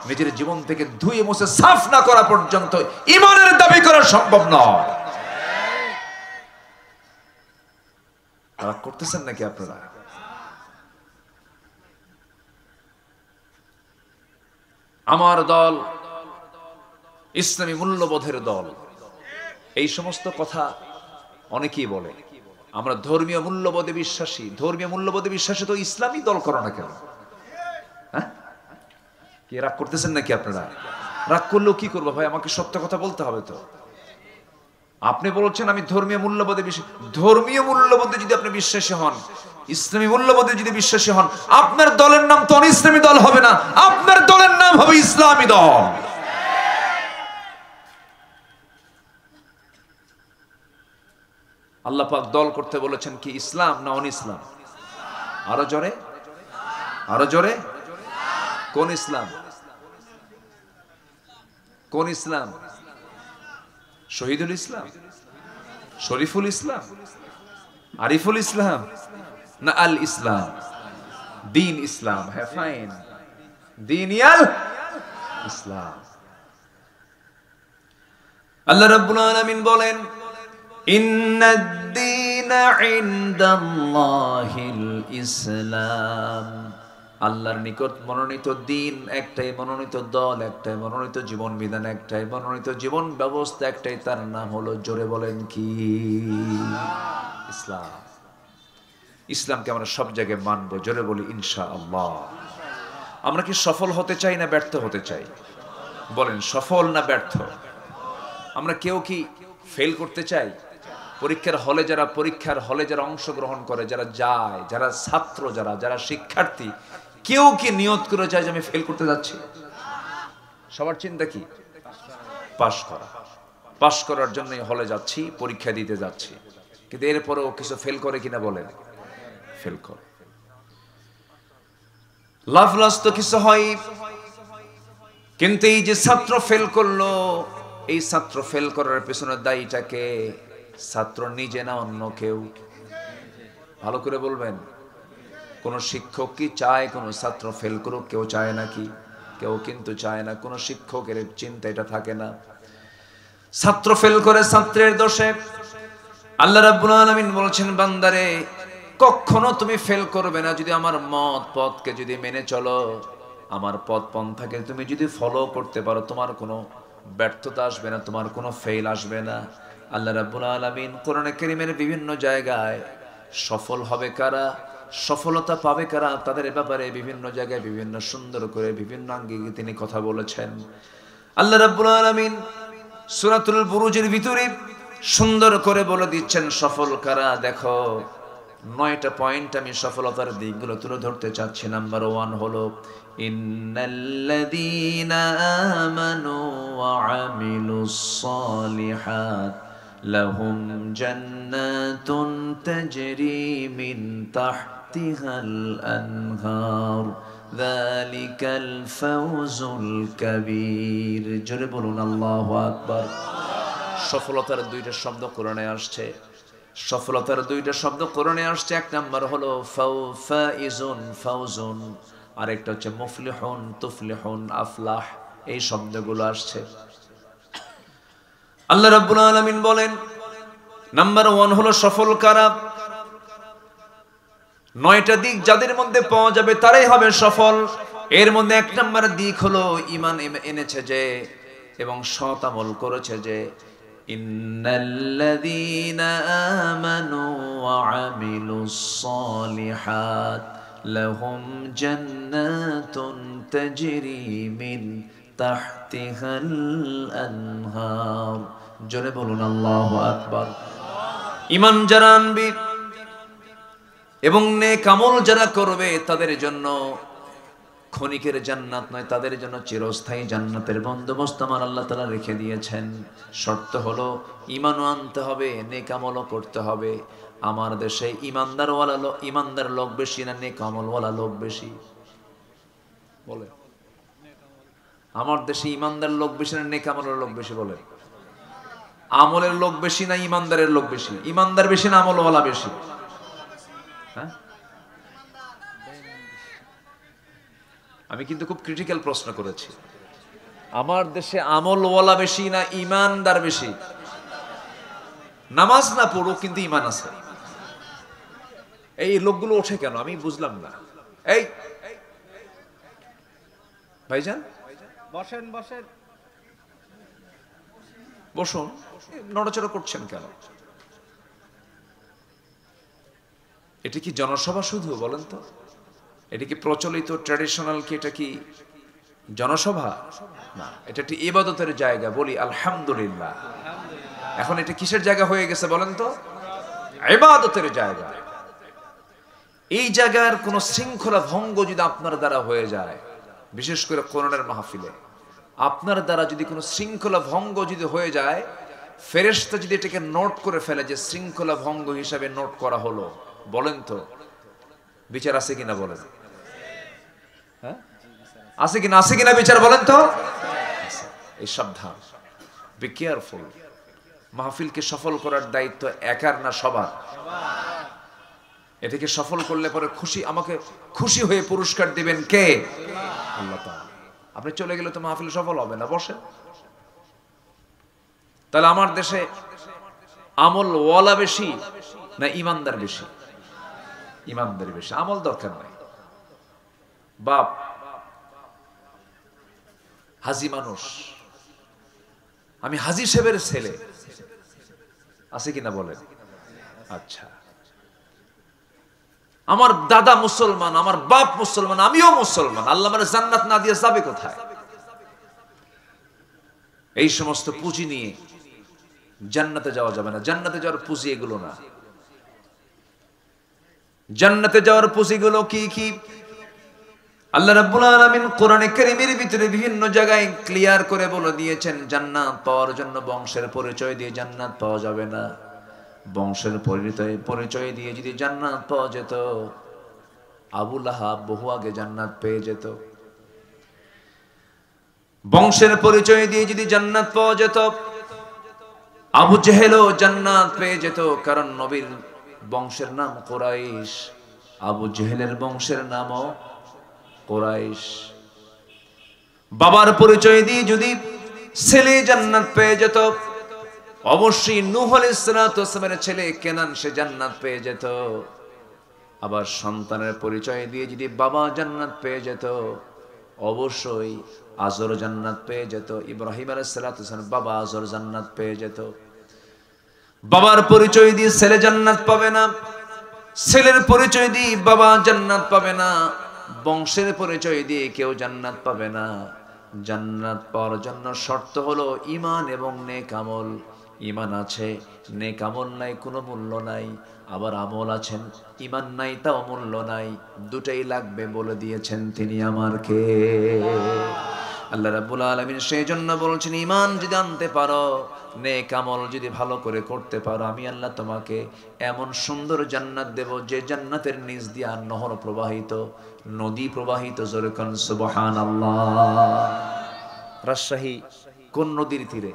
নিজের জীবন থেকে ধুয়ে মুছে সাফ না করা পর্যন্ত ঈমানের দাবি করা সম্ভব নয়। রাগ করতেছেন নাকি আপনারা? আমার দল ইসলামী মূল্যবোধের দল, এই সমস্ত কথা অনেকেই বলে। আমরা ধর্মীয় মূল্যবোধে বিশ্বাসী। ধর্মীয় মূল্যবোধে বিশ্বাসী তো ইসলামী দল করো না কেন? হ্যাঁ, কি রাগ করতেছেন নাকি আপনারা? রাগ করলেও কি করবো ভাই, আমাকে সত্য কথা বলতে হবে তো। আপনি বলছেন আমি ধর্মীয় মূল্যবোধে বিশ্বাসী। ধর্মীয় মূল্যবোধে যদি আপনি বিশ্বাসী হন, ইসলামী মূল্যবোধে যদি বিশ্বাসী হন, আপনার দলের নাম তো ইসলামী দল হবে না, আপনার দলের নাম হবে ইসলামী দল। আল্লাহ পাক দল করতে বলেছেন কি ইসলাম না অন ইসলাম? আরো জোরে, আরো জোরে। কোন ইসলাম? কোন ইসলাম? শহীদুল ইসলাম, শরীফুল ইসলাম, আরিফুল ইসলাম, না আল ইসলাম? দিন ইসলাম। হ্যাঁ, ফাইন, দিন ইয়াল ইসলাম। আল্লাহ রাব্বুল আলামিন বলেন ইন্নাদ-দীনা ইনদাল্লাহিল ইসলাম। আল্লাহর নিকট মনোনীত দিন একটাই, মনোনীত দল একটাই, মনোনীত জীবন বিধান একটাই, মনোনীত জীবন ব্যবস্থা একটাই, তার নাম হলো, জোরে বলেন কি? ইসলাম। ইসলামকে আমরা সব জায়গায় মানবো, জোরে বলি ইনশাআল্লাহ। আমরা কি সফল হতে চাই না ব্যর্থ হতে চাই? বলেন, সফল না ব্যর্থ? আমরা কেউ কি ফেল করতে চাই? পরীক্ষার হলে যারা অংশগ্রহণ করে, যারা যায়, যারা ছাত্র, যারা শিক্ষার্থী, কেউ কি নিয়ত করে চায় যে আমি ফেল করতে যাচ্ছি? সবার চিন্তা কি? পাশ করা। পাশ করার জন্যই হলে যাচ্ছি, পরীক্ষা দিতে যাচ্ছি। কিন্তু এরপরেও কিছু ফেল করে কিনা বলেন? ফেল করে। লাভ লস তো কিছু হয়, কিন্তু এই যে ছাত্র ফেল করলো, এই ছাত্র ফেল করার পেছনে দায়ীটাকে? ছাত্র নিজে না অন্য কেউ? ভালো করে বলবেন। কোন শিক্ষক কি চায় কোন ছাত্র ফেল করুক? কেউ চায় নাকি? কেউ কিন্তু চায় না। কোন শিক্ষকের চিন্তা এটা থাকে না। ছাত্র ফেল করে ছাত্রের দোষে। আল্লাহ রাব্বুল আলামিন বলছেন, বান্দারে কখনো তুমি ফেল করবে না যদি আমার মত পথকে যদি মেনে চলো, আমার পথ পন্থাকে তুমি যদি ফলো করতে পারো, তোমার কোনো ব্যর্থতা আসবে না, তোমার কোনো ফেল আসবে না। আল্লাহ রাব্বুল আলামিন কোরআনে কারীমের বিভিন্ন জায়গায় সফল হবে কারা, সফলতা পাবে কারা, তাদের ব্যাপারে বিভিন্ন জায়গায় বিভিন্ন সুন্দর করে বিভিন্ন আঙ্গিকে তিনি কথা বলেছেন। আল্লাহ রাব্বুল আলামিন সূরাতুল বুরুজের ভিতরে সুন্দর করে বলে দিচ্ছেন সফল কারা। দেখো 9টা পয়েন্ট আমি সফলতার দিকগুলো তুলে ধরতে চাচ্ছি। নাম্বার 1 হলো ইন্নাল্লাযীনা আমানু ওয়া আমিলুস সালিহাত লাহুম জান্নাতুন তাজরি মিন তাহতিহাল আনহার যালিকাল ফাওজুল কাবীর। জোরে বলুন আল্লাহু আকবার। সফলতার 2টা শব্দ কোরআনে আসছে। সফলতার 2টা শব্দ কোরআনে আসছে। এক নাম্বার হলো ফাইজুন, ফাউজুন, আর একটা হচ্ছে মুফলিহুন, তুফলিহুন, আফলাহ। এই শব্দগুলো আসছে। আল্লাহ রাব্বুল আলামিন বলেন নাম্বার 1 হলো সফল কারা। 9টা দিক যাদের মধ্যে পাওয়া যাবে তারাই হবে সফল। এর মধ্যে 1 নাম্বার দিক হলো ঈমান এনেছে যে এবং সৎ আমল করেছে যে। ইন্নাল্লাযীনা আমানু ওয়া আমিলুস সালিহাত লাহুম জান্নাতুন তাজরি মিন তাহতিহাল আনহার। জোরে বলুন আল্লাহু আকবার। ঈমান যারা আনবে এবং নেক আমল যারা করবে তাদের জন্য ক্ষণিকের জান্নাত নয়, তাদের জন্য চিরস্থায়ী জান্নাতের বন্দোবস্ত আমার আল্লাহ তাআলা রেখে দিয়েছেন। শর্ত হলো ঈমানও আনতে হবে, নেক আমলও করতে হবে। আমার দেশে ঈমানদার লোক বেশি না নেক আমলওয়ালা লোক বেশি? বলে আমার দেশে ঈমানদার লোক বেশি না নেক আমলের লোক বেশি? বলে আমলের লোক বেশি না ঈমানদারের লোক বেশি? ঈমানদার বেশি না আমলওয়ালা বেশি? হ্যাঁ, আমি কিন্তু খুব ক্রিটিক্যাল প্রশ্ন করেছি। আমার দেশে আমলওয়ালা বেশি না ঈমানদার বেশি? নামাজ না পড়ুক কিন্তু ঈমান আছে, এই লোকগুলো ওঠে কেন আমি বুঝলাম না। এই ভাইজান বসেন বসেন বসুন, নড়াচড়া করছেন কেন? এটা কি জনসভা শুধু বলেন তো? এটা কি প্রচলিত ট্র্যাডিশনাল কি? এটা কি জনসভা? না, এটা একটি ইবাদতের জায়গা। বলি আলহামদুলিল্লাহ। এখন এটা কিসের জায়গা হয়ে গেছে বলেন তো? ইবাদতের জায়গা। এই জায়গার কোন শৃঙ্খলা ভঙ্গ যদি আপনার দ্বারা হয়ে যায়, বিশেষ করে কোরআনের মাহফিলে আপনার দ্বারা যদি কোনো শৃঙ্খলা ভঙ্গ যদি হয়ে যায়, ফেরেশতা যদি এটাকে নোট করে ফেলে যে শৃঙ্খলা ভঙ্গ হিসাবে নোট করা হলো, বলেন তো বিচার আছে কিনা? বলেন হ্যাঁ আছে কিনা? আছে কিনা বিচার? বলেন তো। এই সাবধান, বি কেয়ারফুল। মাহফিলকে সফল করার দায়িত্ব একার না সবার? এটাকে সফল করলে পরে আমাকে খুশি হয়ে পুরস্কার দিবেন কে? আল্লাহ তাআলা। আপনি চলে গেলে তো মাহফিল সফল হবে না। বসেন। তাহলে আমার দেশে আমল ওয়ালা বেশি না ঈমানদার বেশি? ঈমানদার বেশি। আমল দরকার নাই। বাপ হাজি মানুষ, আমি হাজি সাহেবের ছেলে, আছে কিনা বলেন? আচ্ছা, আমার দাদা মুসলমান, আমার বাপ মুসলমান, আমিও মুসলমান, আল্লাহ আমারে জান্নাত না দিয়ে যাবে কোথায়? এই সমস্ত পুঁজি নিয়ে জান্নাতে যাওয়া যাবে না। জান্নাতে যাওয়ার পুঁজি এগুলো না। জান্নাতে যাওয়ার পুঁজিগুলো কি কি? আল্লাহ রাব্বুল আলামিন কোরআনে কারীমের ভিতরে বিভিন্ন জায়গায় ক্লিয়ার করে বলে দিয়েছেন, জান্নাত পাওয়ার জন্য বংশের পরিচয় দিয়ে জান্নাত পাওয়া যাবে না। বংশের পরিচয় দিয়ে যদি জান্নাত পাওয়া যেত, আবু লাহাব বহু আগে জান্নাত পেয়ে যেত। বংশের পরিচয় দিয়ে যদি জান্নাত পাওয়া যেত, আবু জেহেলও জান্নাত পেয়ে যেত। কারণ নবীর বংশের নাম কুরাইশ, আবু জেহেলের বংশের নামও কুরাইশ। বাবার পরিচয় দিয়ে যদি ছেলে জান্নাত পেয়ে যেত, অবশ্যই নূহ আলাইহিস সালাতু ওয়াস সালামের ছেলে কেনান সে জান্নাত পেয়ে যেত। আবার সন্তানের পরিচয় দিয়ে যদি বাবা জান্নাত পেয়ে যেত, অবশ্যই আজর জান্নাত পেয়ে যেত। ইব্রাহিম আলাইহিস সালাতু ওয়াস সালাম বাবা আজর জান্নাত পেয়ে যেত। বাবার পরিচয় দিয়ে ছেলে জান্নাত পাবে না, ছেলের পরিচয় দিয়ে বাবা জান্নাত পাবে না, বংশের পরিচয় দিয়ে কেউ জান্নাত পাবে না। জান্নাত পাওয়ার জন্য শর্ত হলো ঈমান এবং নেক আমল। ঈমান আছে, নেক আমল নাই, কোনো মূল্য নাই। আবার আমল আছেন, ঈমান নাই, তাও মূল্য নাই। দুটাই লাগবে বলে দিয়েছেন তিনি আমার কে? আল্লাহ রাব্বুল আলামিন সেই জন্য বলছেন, ঈমান যদি আনতে পারো, নেক আমল যদি ভালো করে করতে পারো, আমি আল্লাহ তোমাকে এমন সুন্দর জান্নাত দেব যে জান্নাতের নিচ দিয়ে নহর প্রবাহিত, নদী প্রবাহিত। জোরে কোন সুবহানাল্লাহ। রাজশাহী কোন নদীর তীরে?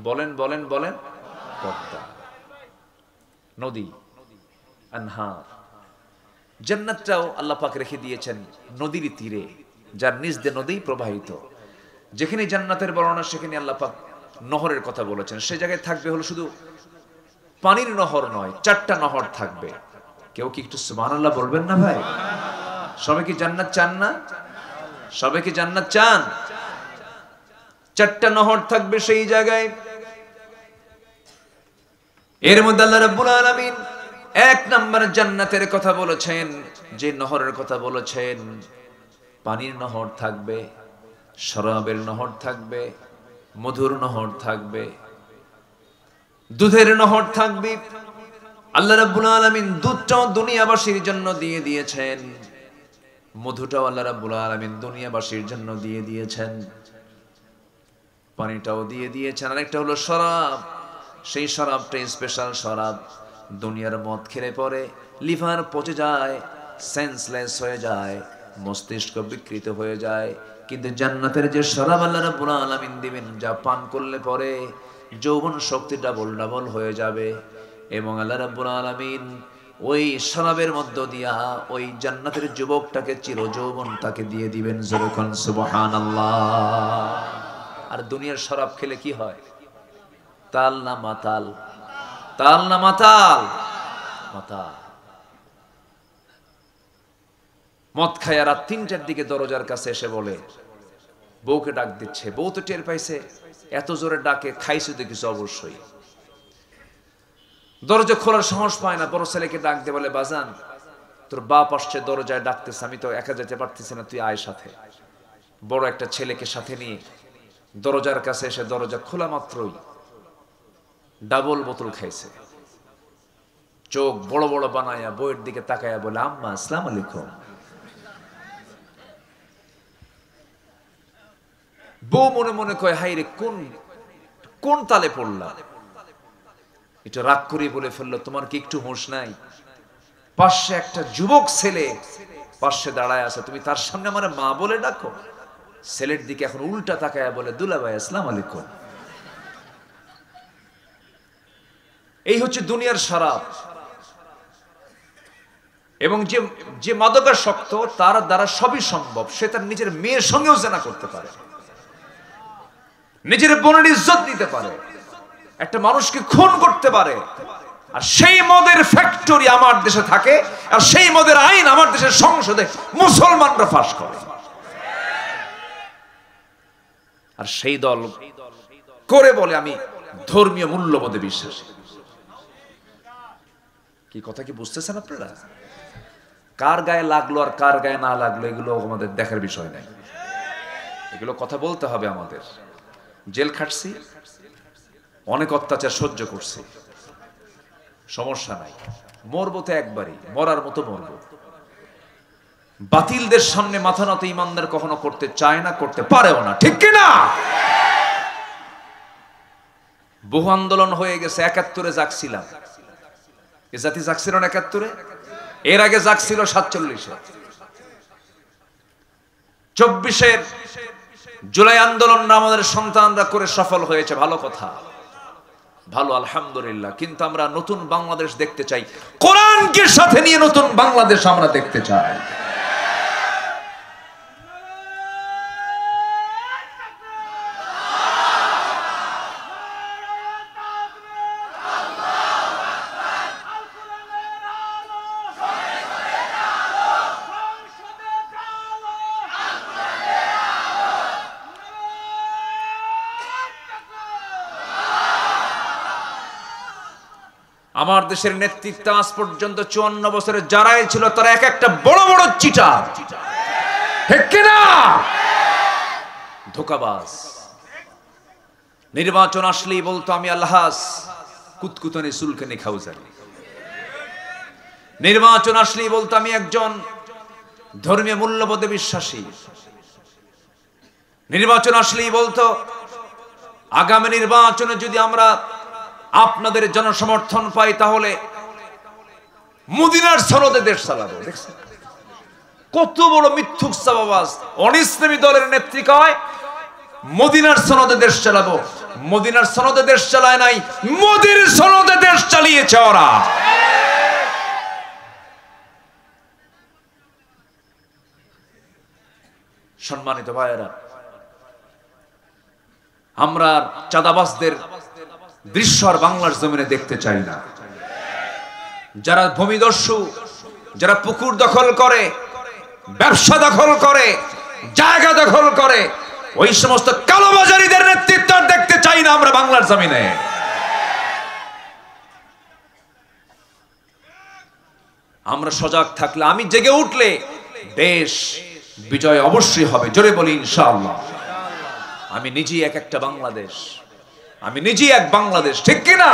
বলেন বলেন বলেন। পদ্মা নদী, আনহার। জান্নাতটাও আল্লাহ পাক রেখে দিয়েছেন নদীর তীরে, যার নিচ দিয়ে নদী প্রবাহিত। যেখানে জান্নাতের বর্ণনা সেখানে আল্লাহ পাক নহরের কথা বলেছেন। সে জায়গায় থাকবে হলো শুধু পানির নহর নয়, 4টা নহর থাকবে। কেউ কি একটু সুবহানাল্লাহ বলবেন না ভাই? সবাই কি জান্নাত চান না? সবাই কি জান্নাত চান? 4টা নহর থাকবে সেই জায়গায়। এর মধ্যে আল্লাহ রাব্বুল আলামিন 1 নম্বরে জান্নাতের কথা বলেছেন, যে নহরের কথা বলেছেন। পানির নহর থাকবে, শরাবের নহর থাকবে, মধুর নহর থাকবে, দুধের নহর থাকবে। আল্লাহ রাব্বুল আলামিন দুধটাও দুনিয়াবাসীর জন্য দিয়ে দিয়েছেন, মধুটাও আল্লাহ রাব্বুল আলামিন দুনিয়াবাসীর জন্য দিয়ে দিয়েছেন, পানিটাও দিয়ে দিয়েছেন। আরেকটা হলো শরাব। সেই শরাবটা স্পেশাল শরাব। দুনিয়ার মদ খেলে পরে লিভার পচে যায়, সেন্সলেস হয়ে যায়, মস্তিষ্ক বিকৃত হয়ে যায়। কিন্তু জান্নাতের যে শরাব আল্লাহ রাব্বুল আলামিন দিবেন, যা পান করলে পরে যৌবন শক্তি ডাবল ডাবল হয়ে যাবে। এবং আল্লাহ রাব্বুল আলামিন ওই শরাবের মধ্য দিয়া ওই জান্নাতের যুবকটাকে চির যৌবন তাকে দিয়ে দিবেন। জোরে কোন সুবহানাল্লাহ। আর দুনিয়ার শরাব খেলে কি হয়? তাল না মাতাল? তাল না মাতাল? মাতাল। মদ খায় রাত 3টার দিকে দরজার কাছে এসে বলে, বউকে ডাক দিচ্ছে। বউ তো টের পাইছে, এত জোরে ডাকে, খাইছে তো কিছু অবশ্যই। দরজা খোলার সাহস পায় না, বড় ছেলেকে ডাক দিয়ে বলে, বাজান তোর বাপ আসছে, দরজায় ডাকতেছে, আমি তো একা যেতে পারতেছি না, তুই আয় সাথে। বড় একটা ছেলেকে সাথে নিয়ে দরজার কাছে এসে দরজা খোলা মাত্রই ডাবল বোতল খাইছে। চোখ বড় বড় বানায়া বউয়ের দিকে তাকায়া বলে, আম্মা আসসালামু আলাইকুম। বউ মনে মনে কয়, হাই রে, কোন কোন তালে পড়লাম। এটা রাগ করে বলে ফেললো, তোমার কি একটু হুঁশ নাই? পাশে একটা যুবক ছেলে পাশে দাঁড়ায় আছে, তুমি তার সামনে আমার মা বলে ডাকো? ছেলের দিকে এখন উল্টা তাকায়া বলে, দুলাভাই আসসালামু আলাইকুম। এই হচ্ছে দুনিয়ার শরাব। এবং যে যে মাদকাসক্ত, তার দ্বারা সবই সম্ভব। সে তার নিজের মেয়ের সঙ্গেও জেনা করতে পারে, নিজের বোনের ইজ্জত দিতে পারে, একটা মানুষকে খুন করতে পারে। আর সেই মদের ফ্যাক্টরি আমার দেশে থাকে, আর সেই মদের আইন আমার দেশের সংসদে মুসলমানরা পাস করে। আর সেই দল করে বলে, আমি ধর্মীয় মূল্যবোধে বিশ্বাসী। কি কথা কি বুঝতেছেন আপনারা? কার গায়ে লাগলো আর কার গায়ে না লাগলো এগুলো আমাদের দেখার বিষয় নাই। এগুলো কথা বলতে হবে আমাদের। জেল খাটছি, অনেক অত্যাচার সহ্য করছি, সমস্যা নাই। মরবো তো একবারই, মরার মতো মরবো। বাতিলদের সামনে মাথা নত ইমানদার কখনো করতে চায় না, করতে পারেও না, ঠিক কিনা? বহু আন্দোলন হয়ে গেছে। 71-এ জাগছিলাম, এ জাতি জাগছিল না 71-এ, এর আগে জাগছিল 47-এ। 24-এর জুলাই আন্দোলন আমাদের সন্তানরা করে সফল হয়েছে, ভালো কথা। ভালো, আলহামদুলিল্লাহ। কিন্তু আমরা নতুন বাংলাদেশ দেখতে চাই, কোরআনকে সাথে নিয়ে নতুন বাংলাদেশ আমরা দেখতে চাই। আমার দেশের নেতৃত্ব আজ পর্যন্ত 54 বছরের যারাই ছিল তারা এক একটা বড় বড় চিটার, ঠিক কিনা? ধোঁকাবাজ। নির্বাচন আসলেই বলতো আমি আল্লাহাস, কুতকুতনে চুলকানি খাউজারি। নির্বাচন আসলেই বলতো আমি একজন ধর্মীয় মূল্যবোধে বিশ্বাসী। নির্বাচন আসলেই বলতো আগামী নির্বাচনে যদি আমরা আপনাদের জনসমর্থন পাই তাহলে মদিনার সনদে দেশ চালাবো। দেখছেন কত বড় মিথ্যুক চাবাবাজ। অনিসলামী দলের নেত্রী কয় মদিনার সনদে দেশ চালাবো। মদিনার সনদে দেশ চালায় নাই, মোদির সনদে দেশ চালিয়েছে ওরা। সম্মানিত ভাইয়েরা, আমরা চাঁদাবাজদের দৃশ্য আর বাংলার জমিনে দেখতে চাই না। যারা ভূমিদস্যু, যারা পুকুর দখল করে, ব্যবসা দখল করে, জায়গা দখল করে, ওই সমস্ত কালোবাজারিদের নেতৃত্ব দেখতে চাই না আমরা বাংলার জমিনে। আমরা সজাগ থাকলে, আমি জেগে উঠলে দেশ বিজয় অবশ্যই হবে। জোরে বলি ইনশাআল্লাহ। আমি নিজেই এক একটা বাংলাদেশ, আমি নিজেই এক বাংলাদেশ, ঠিক কিনা?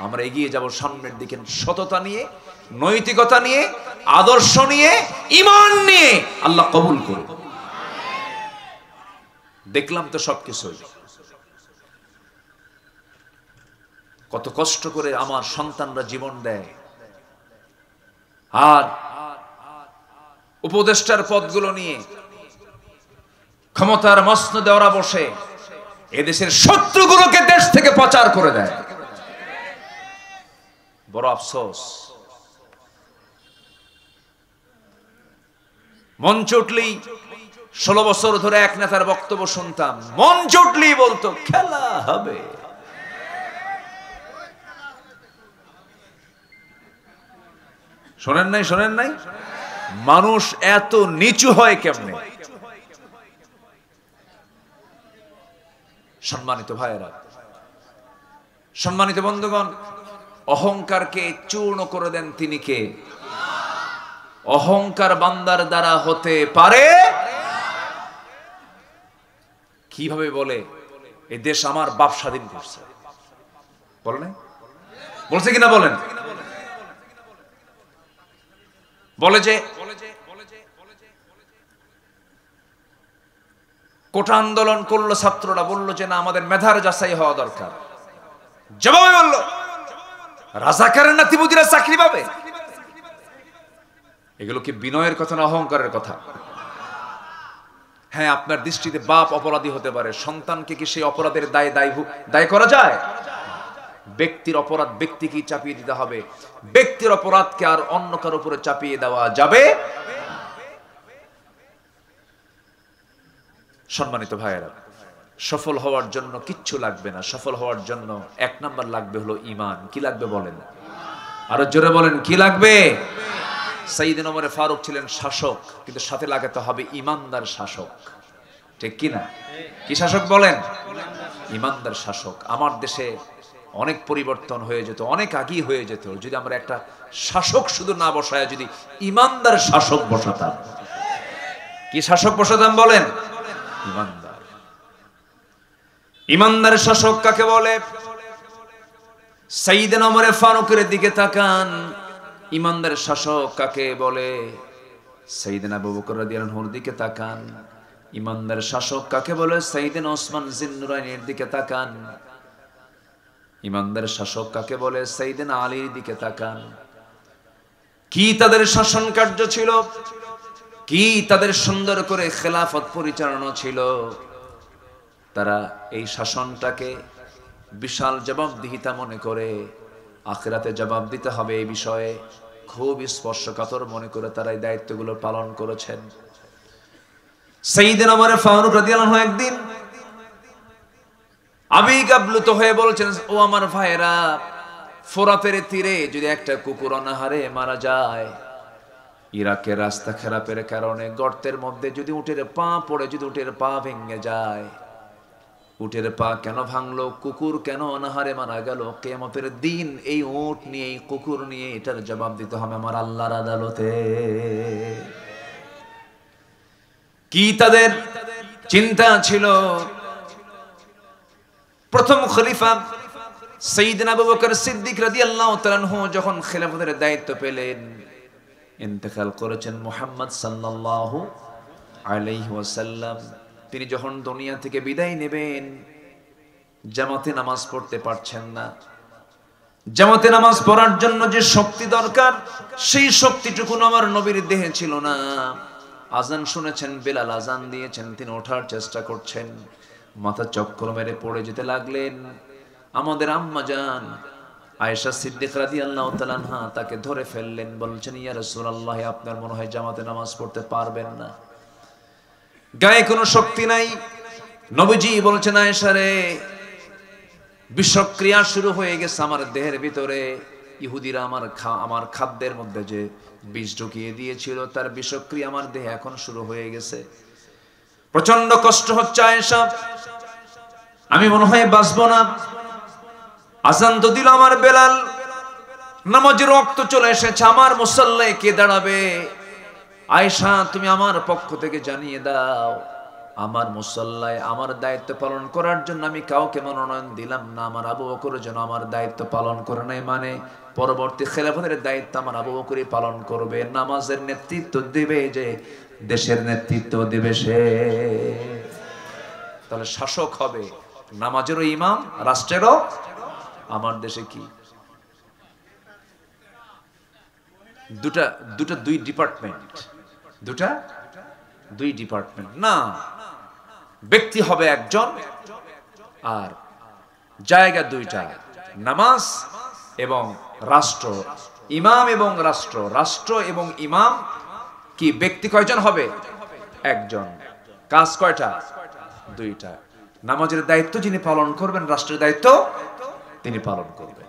আমরা এগিয়ে যাব সামনের দিকে সততা নিয়ে, নৈতিকতা নিয়ে, আদর্শ নিয়ে, ঈমান নিয়ে। আল্লাহ কবুল করুন। দেখলাম তো সবকিছুই, কত কষ্ট করে আমার সন্তানরা জীবন দেয়, আর উপদেষ্টার পদগুলো নিয়ে ক্ষমতার মসনদে ওরা বসে এদেশের শত্রুগুলোকে দেশ থেকে পাচার করে দেয়। বড় আফসোস। মঞ্চ উঠলেই 16 বছর ধরে এক নেতার বক্তব্য শুনতাম, মঞ্চ উঠলেই বলতো খেলা হবে। শোনেন নাই? শোনেন নাই? মানুষ এত নিচু হয় কেমনে? সম্মানিত ভাইয়েরা, সম্মানিত বন্ধুগণ, অহংকারকে চূর্ণ করে দেন তিনি কে? অহংকার বান্দার দ্বারা হতে পারে কিভাবে? বলে এই দেশ আমার বাপ স্বাধীন করছে। বলে নাই? বলছে কিনা বলেন? বলে যে কোটা আন্দোলন করলো ছাত্ররা, বললো যে না আমাদের মেধার যাচাই হওয়া দরকার। জবাবে বললো রাজাকারের নাতিপুতিরা চাকরি পাবে। এগুলো কি বিনয়ের কথা না অহংকারের কথা? হ্যাঁ, আপনার দৃষ্টিতে বাপ অপরাধী হতে পারে, সন্তানকে কি সেই অপরাধের দায় করা যায়? ব্যক্তির অপরাধ ব্যক্তিকেই চাপিয়ে দিতে হবে, ব্যক্তির অপরাধকে আর অন্য কারো উপরে চাপিয়ে দেওয়া যাবে। সম্মানিত ভাইয়েরা, সফল হওয়ার জন্য কিচ্ছু লাগবে না। সফল হওয়ার জন্য 1 নাম্বার লাগবে হলো ঈমান। কি লাগবে বলেন? আরো জোরে বলেন, কি লাগবে? সাইয়েদনা ওমর ফারুক ছিলেন শাসক, কিন্তু সাথে লাগাতে হবে ঈমানদার শাসক, ঠিক কি না? কি শাসক বলেন? ঈমানদার শাসক। আমার দেশে অনেক পরিবর্তন হয়ে যেত, অনেক আগেই হয়ে যেত যদি আমরা একটা শাসক শুধু না বসায় যদি ঈমানদার শাসক বসাতাম। কি শাসক বসাতাম বলেন? ঈমানদার। ঈমানদার শাসক কাকে বলে? সাইয়েদনা ওমর ফারুকের দিকে তাকান, ঈমানদার শাসক কাকে বলে? সাইয়েদনা আবু বকর রাদিয়াল্লাহু আনহুর দিকে তাকান, ঈমানদার শাসক কাকে বলে? সাইয়েদনা ওসমান জিন্নুরাইনের দিকে তাকান। ঈমানদার শাসক কাকে বলে? সাইয়েদনা আলীর দিকে তাকান। কি তাদের শাসন কার্য ছিল, কি তাদের সুন্দর করে খেলাফত পরিচালনা ছিল। তারা এই শাসনটাকে বিশাল জবাবদিহিতা মনে করে আখিরাতে জবাব দিতে হবে এই বিষয়ে খুব স্পর্শকাতর মনে করে তারা এই দায়িত্বগুলো পালন করেছেন। সাইয়েদনা ওমর ফারুক রাদিয়াল্লাহু আনহু একদিন আবেগ আপ্লুত হয়ে বলছেন, ও আমার ভাইরা, ফোরাতের তীরে যদি একটা কুকুর অনাহারে মারা যায়, ইরাকের রাস্তা খারাপের কারণে গর্তের মধ্যে যদি উটের পা পড়ে, যদি উটের পা ভেঙে যায়, উটের পা কেন ভাঙলো, কুকুর কেন অনাহারে মারা গেল, কিয়ামতের দিন এই উট নিয়ে, এই কুকুর নিয়ে এটার জবাব দিতে হবে আমার আল্লাহর আদালতে। কি তাদের চিন্তা ছিল! প্রথম খলিফা সাইয়েদনা আবু বকর সিদ্দিক রাদিয়াল্লাহু তাআলা আনহু যখন খেলাফতের দায়িত্ব পেলেন, ইন্তেকাল করেছেন মুহাম্মদ সাল্লাল্লাহু আলাইহি ওয়াসাল্লাম। তিনি যখন দুনিয়া থেকে বিদায় নেবেন, জামাতে নামাজ পড়তে পারছেন না। জামাতে নামাজ পড়ার জন্য যে শক্তি দরকার, সেই শক্তিটুকু আমার নবীর দেহে ছিল না। আজান শুনেছেন, বেলাল আজান দিয়েছেন, তিনি ওঠার চেষ্টা করছেন, মাথা চক্কর মেরে পড়ে যেতে লাগলেন। আমাদের আম্মা জান আয়েশা সিদ্দিকা রাদিয়াল্লাহু তাআলা আনহা তাকে ধরে ফেললেন, বলছেন, ইয়া রাসূলুল্লাহ, আপনার মনে হয় জামাতে নামাজ পড়তে পারবেন না, গায়ে কোনো শক্তি নাই। নবীজি বলছেন, আয়েশা রে, বিষক্রিয়া শুরু হয়ে গেছে আমার দেহের ভিতরে। ইহুদিরা আমার খাদ্যের মধ্যে যে বিষ ঢুকিয়ে দিয়েছিল, তার বিষক্রিয়া আমার দেহে এখন শুরু হয়ে গেছে, প্রচন্ড কষ্ট হচ্ছে আয়েশা, আমি মনে হয় বাঁচবো না। আজান তো দিল আমার বেলাল, নামাজের ওয়াক্ত চলে এসেছে, আমার মুসাল্লায় কে দাঁড়াবে? আয়েশা, তুমি আমার পক্ষ থেকে জানিয়ে দাও, আমার মুসাল্লায় আমার দায়িত্ব পালন করার জন্য আমি কাউকে মনোনয়ন দিলাম না, আমার আবু বকর যেন আমার দায়িত্ব পালন করে নাই, মানে পরবর্তী খেলাফতের দায়িত্ব আমার আবু বকরই পালন করবে। নামাজের নেতৃত্ব দিবে যে, দেশের নেতৃত্ব দিবে সে। তাহলে শাসক হবে, নামাজেরও ইমাম, রাষ্ট্রেরও। আমার দেশে কি দুই ডিপার্টমেন্ট না, ব্যক্তি হবে একজন আর জায়গা দুইটা, নামাজ এবং রাষ্ট্র, ইমাম এবং রাষ্ট্র। রাষ্ট্র এবং ইমাম কি ব্যক্তি কয়জন হবে? একজন। কাজ কয়টা? দুইটা। নামাজের দায়িত্ব যিনি পালন করবেন, রাষ্ট্রের দায়িত্ব তিনি পালন করবেন।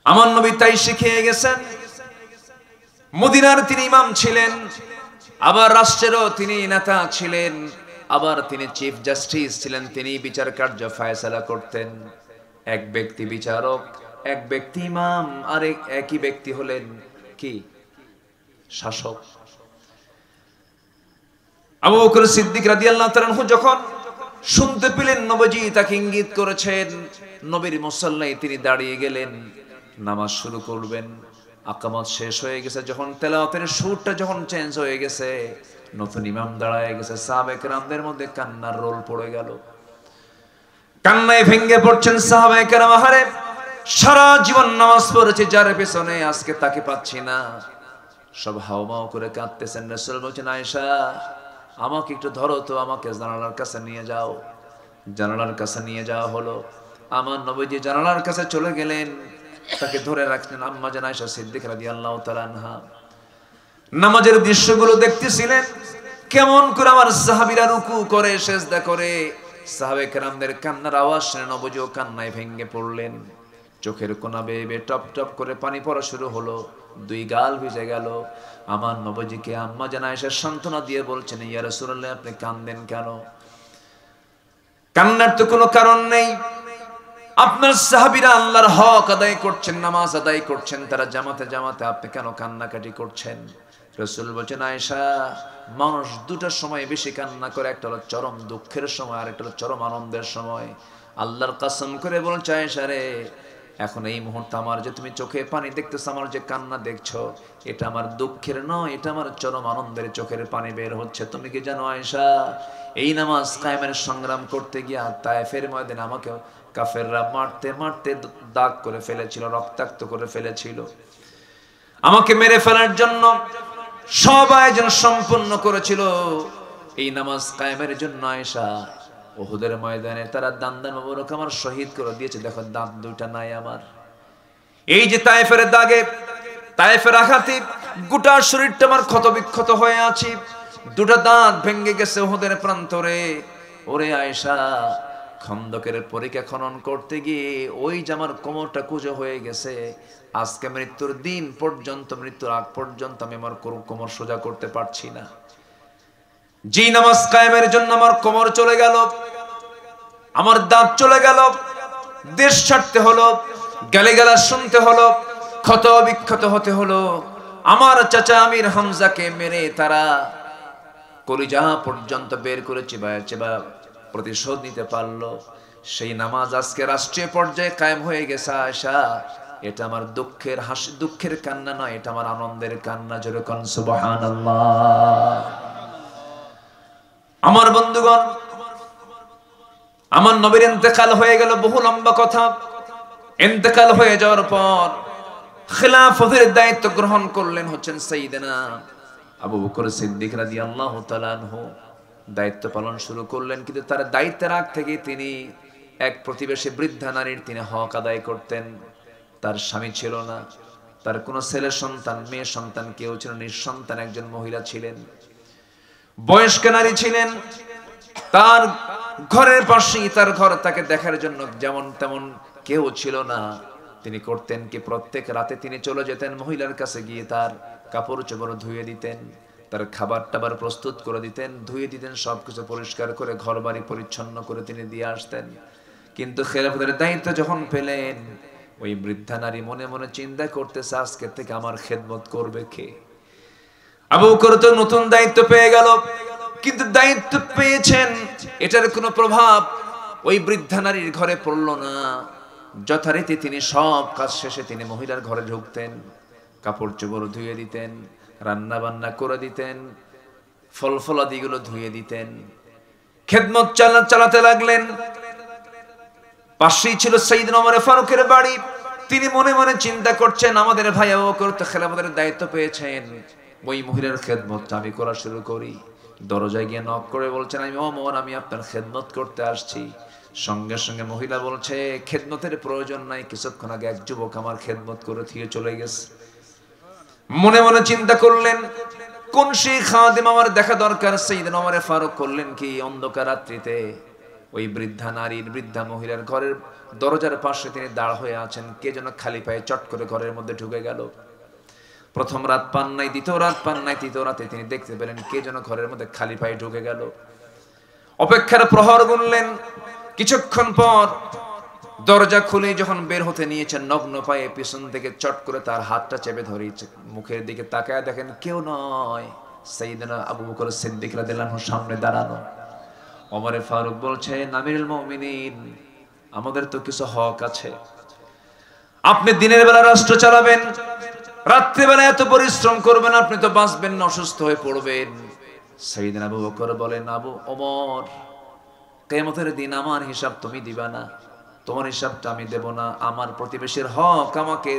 আমার নবী তাই শিখিয়ে গেছেন। মদিনার তিনি ইমাম ছিলেন, আবার রাষ্ট্রেরও তিনি নেতা ছিলেন, আবার তিনি চিফ জাস্টিস ছিলেন, তিনি বিচার কার্য ফায়সালা করতেন। এক ব্যক্তি বিচারক, এক ব্যক্তি ইমাম, আর একই ব্যক্তি হলেন কি? শাসক। আবু বকর সিদ্দিক রাদিয়াল্লাহু তাআলা আনহু যখন শুনতে পেলেন নবীজি তাকে ইঙ্গিত করেছেন, নবীর মুসাল্লায় তিনি দাঁড়িয়ে গেলেন, নামাজ শুরু করবেন। আকামত শেষ হয়ে গেছে, যখন তেলাওয়াতের সুরটা যখন চেঞ্জ হয়ে গেছে, নতুন ইমাম দাঁড়ায় গেছে, সাহাবায়ে কেরামদের মধ্যে কান্নার রোল পড়ে গেল, কান্নায় ভেঙে পড়ছেন সাহাবায়ে কেরাম। আহারে, সারা জীবন নামাজ পড়েছে যার পেছনে, আজকে তাকে পাচ্ছি না, সব হাওমাও করে কাঁদতেছেন। রাসূল বলছেন, আয়েশা, আমাকে একটু ধরো তো, আমাকে জানালার কাছে নিয়ে যাও। জানালার কাছে নিয়ে যাওয়া হলো। আমার নবীজি জানালার কাছে চলে গেলেন, তাকে ধরে রাখলেন। আম্মা জান আয়েশা সিদ্দিকা রাদিয়াল্লাহু তাআলা আনহা নামাজের দৃশ্যগুলো দেখতেছিলেন, কেমন করে আমার সাহাবীরা রুকু করে, সিজদা করে, সাহাবায়ে কেরামদের কান্নার আওয়াজ শুনে নবীজিও কান্নায় ভেঙে পড়লেন। চোখের কোনা বেয়ে বেয়ে টপ টপ করে পানি পড়া শুরু হলো, দুই গাল ভিজে গেল। আমার নবীজিকে আম্মা জান আয়েশা সান্ত্বনা দিয়ে বলছেন, ইয়া রাসূলুল্লাহ, আপনি কাঁদেন কেন? কান্নার তো কোনো কারণ নেই। আপনার সাহাবীরা আল্লাহর হক আদায় করছেন, নামাজ আদায় করছেন, তারা জামাতে জামাতে, আপনি কেন কান্নাকাটি করছেন? রাসূল বলেন, আয়েশা, মানুষ দুটার সময় বেশি কান্না করে, একটা হলো চরম দুঃখের সময়, আর একটা হলো চরম আনন্দের সময়। আল্লাহর কসম করে বলছে, আয়েশা রে, এখন এই মুহূর্তে আমার যে তুমি চোখে পানি দেখতেছো, আমার যে কান্না দেখছো, এটা আমার দুঃখের নয়, এটা আমার চরম আনন্দের চোখের পানি বের হচ্ছে। তুমি কি জানো আয়েশা, এই নামাজ কায়েমের সংগ্রাম করতে গিয়া তায়েফের ময়দানে আমাকে কাফেররা মারতে মারতে দাগ করে ফেলেছিল, রক্তাক্ত করে ফেলেছিল। আমাকে মেরে ফেলার জন্য সব আয়োজন সম্পন্ন করেছিল এই নামাজ কায়েমের জন্য। আয়েশা, উহুদের ময়দানে তারা দান্দান মোবারক আমার শহীদ করে দিয়েছে, দেখো দাঁত দুইটা নাই আমার। এই যে তায়েফের দাগে, তায়েফের আঘাতে গোটা শরীরটা আমার ক্ষত বিক্ষত হয়ে আছে, দুটা দাঁত ভেঙে গেছে উহুদের প্রান্তরে। ওরে আয়েশা, খন্দকের পরীক্ষা খনন করতে গিয়ে ওই যে আমার কোমরটা কুঁজো হয়ে গেছে, আজকে মৃত্যুর দিন পর্যন্ত, মৃত্যুর আগ পর্যন্ত আমি আমার কোমর সোজা করতে পারছি না। যে নামাজ কায়েমের জন্য আমার কোমর চলে গেল, আমার দাঁত চলে গেল, দেশ ছাড়তে হলো, গালিগালা শুনতে হলো, ক্ষত বিক্ষত হতে হলো। আমার চাচা আমির হামজাকে মেরে তারা কলিজা পর্যন্ত বের করে চিবায় চিবা প্রতিশোধ নিতে পারলো। সেই নামাজ আজকে রাষ্ট্রীয় পর্যায়ে কায়েম হয়ে গেছে। আয়েশা, এটা আমার দুঃখের হাসি, দুঃখের কান্না নয়, এটা আমার আনন্দের কান্না। জোরে কোন সুবহানাল্লাহ। আমার বন্ধুগণ, আমার নবীর ইন্তেকাল হয়ে গেল, বহু লম্বা কথা। ইন্তেকাল হয়ে যাওয়ার পর খিলাফতের দায়িত্ব গ্রহণ করলেন হচ্ছেন সাইয়েদনা আবু বকর সিদ্দিক রাদিয়াল্লাহু তাআলা আনহু। দায়িত্ব পালন শুরু করলেন, কিন্তু তার দায়িত্বের আগ থেকে তিনি এক প্রতিবেশী বৃদ্ধা নারীর তিনি হক আদায় করতেন। তার স্বামী ছিল না, তার কোনো ছেলে সন্তান মেয়ে সন্তান কেউ ছিল, নিঃসন্তান একজন মহিলা ছিলেন, বয়স্ক নারী ছিলেন। তার ঘরের পাশেই তার ঘর, তাকে দেখার জন্য যেমন তেমন কেউ ছিল না। তিনি করতেন কি, প্রত্যেক রাতে তিনি চলে যেতেন মহিলার কাছে, গিয়ে তার কাপড় চোপড় ধুয়ে দিতেন, তার খাবার টাবার প্রস্তুত করে দিতেন, ধুয়ে দিতেন, সবকিছু পরিষ্কার করে ঘর বাড়ি পরিচ্ছন্ন করে তিনি দিয়ে আসতেন। কিন্তু খেলাফতের দায়িত্ব যখন পেলেন, ওই বৃদ্ধা নারী মনে মনে চিন্তা করতেছে, আজকে থেকে আমার খেদমত করবে কে? আবু বকর তো নতুন দায়িত্ব পেয়ে গেল, কিন্তু দায়িত্ব পেয়েছেন, এটার কোনো প্রভাব ওই বৃদ্ধা নারীর ঘরে পড়লো না। যথারীতি তিনি সব কাজ শেষে তিনি মহিলার ঘরে ঢুকতেন, কাপড় চোপড় ধুয়ে দিতেন, রান্না বান্না করে দিতেন, ফল ফলাদিগুলো ধুয়ে দিতেন, খেদমত চালাতে লাগলেন। পাশেই ছিল সাইয়েদনা ওমর ফারুকের বাড়ি। তিনি মনে মনে চিন্তা করছেন, আমাদের ভাই আবু বকর তো খেলাফতের দায়িত্ব পেয়েছেন, ওই মহিলার খেদমত আমি করা শুরু করি। দরজায় গিয়ে নক করে বলছেন, আমি ওমর, আমি আপনার খেদমত করতে আসছি। সঙ্গে সঙ্গে মহিলা বলছে, খেদমতের প্রয়োজন নাই, কিছুক্ষণ আগে এক যুবক আমার খেদমত করে দিয়ে চলে গেছে। মনে মনে চিন্তা করলেন, কোন সেই খাদেম আমার দেখা দরকার। সাইয়েদনা ওমর ফারুক করলেন কি, অন্ধকার রাত্রিতে ওই বৃদ্ধা নারীর, বৃদ্ধা মহিলার ঘরের দরজার পাশে তিনি দাঁড় হয়ে আছেন। কে যেন খালি পায়ে চট করে ঘরের মধ্যে ঢুকে গেল। প্রথম রাত পান নাই, দ্বিতীয় রাত পান নাই, তৃতীয় রাতে তিনি দেখতে পেলেন কে যেন ঘরের মধ্যে খালি পায়ে ঢুকে গেল। অপেক্ষার প্রহর গুনলেন। কিছুক্ষণ পর দরজা খুলে যখন বের হতে নিয়েছেন, নগ্ন পায়ে পিছন থেকে চট করে তার হাতটা চেপে ধরেছে। মুখের দিকে তাকায় দেখেন কেউ নয়, সাইয়েদনা আবু বকর সিদ্দিক রাদিয়াল্লাহু আনহু সামনে দাঁড়ানো। ওমর ফারুক বলছে, আমিরুল মুমিনিন, আমাদের তো কিছু হক আছে। আপনি দিনের বেলা রাষ্ট্র চালাবেন, রাত্রিবেলা এত পরিশ্রম করবেন, আপনি তো বাঁচবেন না, অসুস্থ হয়ে পড়বেন। সাইয়েদনা আবু বকর বলেন, আবু ওমর, কিয়ামতের দিন আমার হিসাব তুমি দিবা না, তোমার হিসাবটা আমি দেব না। আমার প্রতিবেশীর হক আমাকে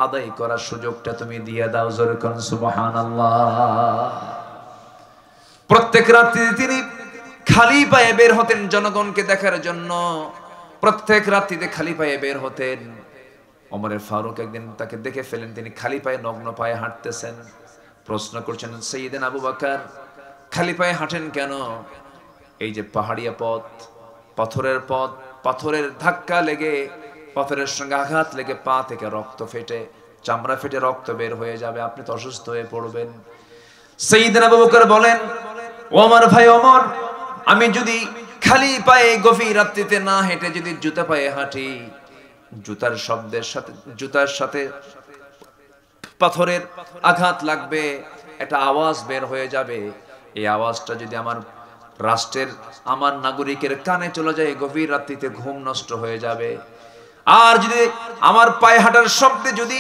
আদায় করার সুযোগটা তুমি দিয়ে দাও। জোরে কোন সুবহানাল্লাহ। প্রত্যেক রাতে তিনি খালি পায়ে বের হতেন জনগণকে দেখার জন্য, প্রত্যেক রাত্রিতে খালি পায়ে বের হতেন। ওমর ফারুক একদিন তাকে দেখে ফেলেন, তিনি খালি পায়ে নগ্ন পায়ে হাঁটতেছেন। প্রশ্ন করছেন, সাইয়েদনা আবু বকর, খালি পায়ে হাঁটেন কেন? এই যে পাহাড়িয়া পথ, পাথরের পথ, পাথরের ধাক্কা লেগে, পাথরের সঙ্গে আঘাত লেগে পা থেকে রক্ত ফেটে, চামড়া ফেটে রক্ত বের হয়ে যাবে, আপনি তো অসুস্থ হয়ে পড়বেন। সাইয়েদনা আবু বকর বলেন, ও আমার ভাই ওমর, আমি যদি খালি পায়ে গভীর রাত্রিতে না হেঁটে যদি জুতা পায়ে হাঁটি, জুতার শব্দের সাথে, জুতার সাথে পাথরের আঘাত লাগবে, একটা আওয়াজ বের হয়ে যাবে। এই আওয়াজটা যদি আমার রাষ্ট্রের, আমার নাগরিকের কানে চলে যায়, গভীর রাত্রিতে ঘুম নষ্ট হয়ে যাবে। আর যদি আমার পায়ে হাঁটার শব্দে যদি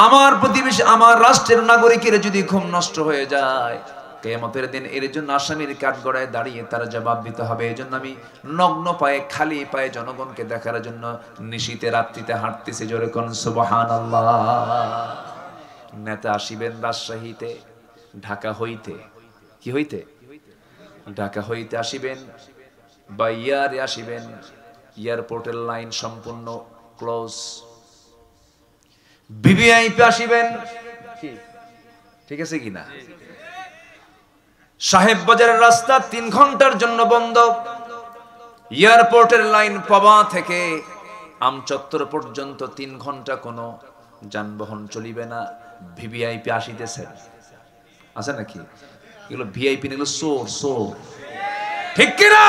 আমার প্রতিবেশী, আমার রাষ্ট্রের নাগরিকের যদি ঘুম নষ্ট হয়ে যায়, কিয়ামতের দিন এর জন্য আসামির কাঠগড়ায় দাঁড়িয়ে তারা জবাব দিতে হবে। এই জন্য আমি নগ্ন পায়ে, খালি পায়ে জনগণকে দেখার জন্য নিশীতে রাত্রিতে হাঁটতেছি। জোরে কোন সুবহানাল্লাহ। নেতা আসিবেন রাজশাহীতে, ঢাকা হইতে, কি হইতে, ঢাকা হইতে আসিবেন, বা ইয়ারে আসিবেন, এয়ারপোর্টের লাইন সম্পূর্ণ ক্লোজ। ভিভিআইপি আসিবেন, ঠিক আছে কিনা? সাহেব বাজারের রাস্তা 3 ঘন্টার জন্য বন্ধ। এয়ারপোর্টের লাইন পাবা থেকে আমচত্বর পর্যন্ত 3 ঘন্টা কোনো যানবাহন চলিবে না। ভিভিআইপি আসিতেছে, আছে নাকি? এগুলো ভিআইপি এগুলো সোর সোর, ঠিক কিনা?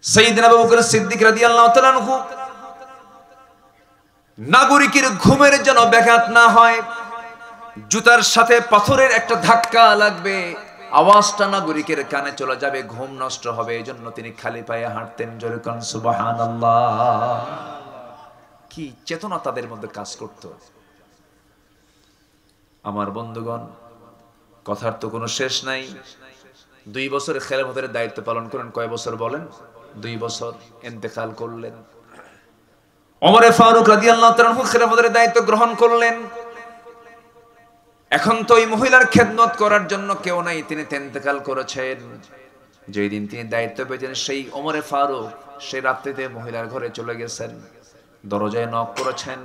সাইয়েদনা আবু বকর সিদ্দিক রাদিয়াল্লাহু তাআলা আনহু নাগরিকের ঘুমের যেন ব্যাঘাত না হয়, জুতার সাথে পাথরের একটা ধাক্কা লাগবে, আওয়াজটা নাগরিকের কানে চলে যাবে, ঘুম নষ্ট হবে, এজন্য তিনি খালি পায়ে হাঁটতেন। জোরে কোন সুবহানাল্লাহ। কি চেতনা তাদের মধ্যে কাজ করত! আমার বন্ধুগণ, কথার তো কোনো শেষ নাই। 2 বছর খেলাফতের দায়িত্ব পালন করেন। কয় বছর বলেন? 2 বছর। ইন্তেকাল করলেন। ওমর ফারুক রাদিয়াল্লাহু তাআলা খেলাফতের দায়িত্ব গ্রহণ করলেন। এখন তো এই মহিলার খেদমত করার জন্য কেউ নাই, তিনি ইন্তেকাল করেছেন। যেই দিন তিনি দায়িত্ব পেয়েছেন, সেই ওমর ফারুক সেই রাত্রিতে মহিলার ঘরে চলে গেছেন, দরজায় নক করেছেন।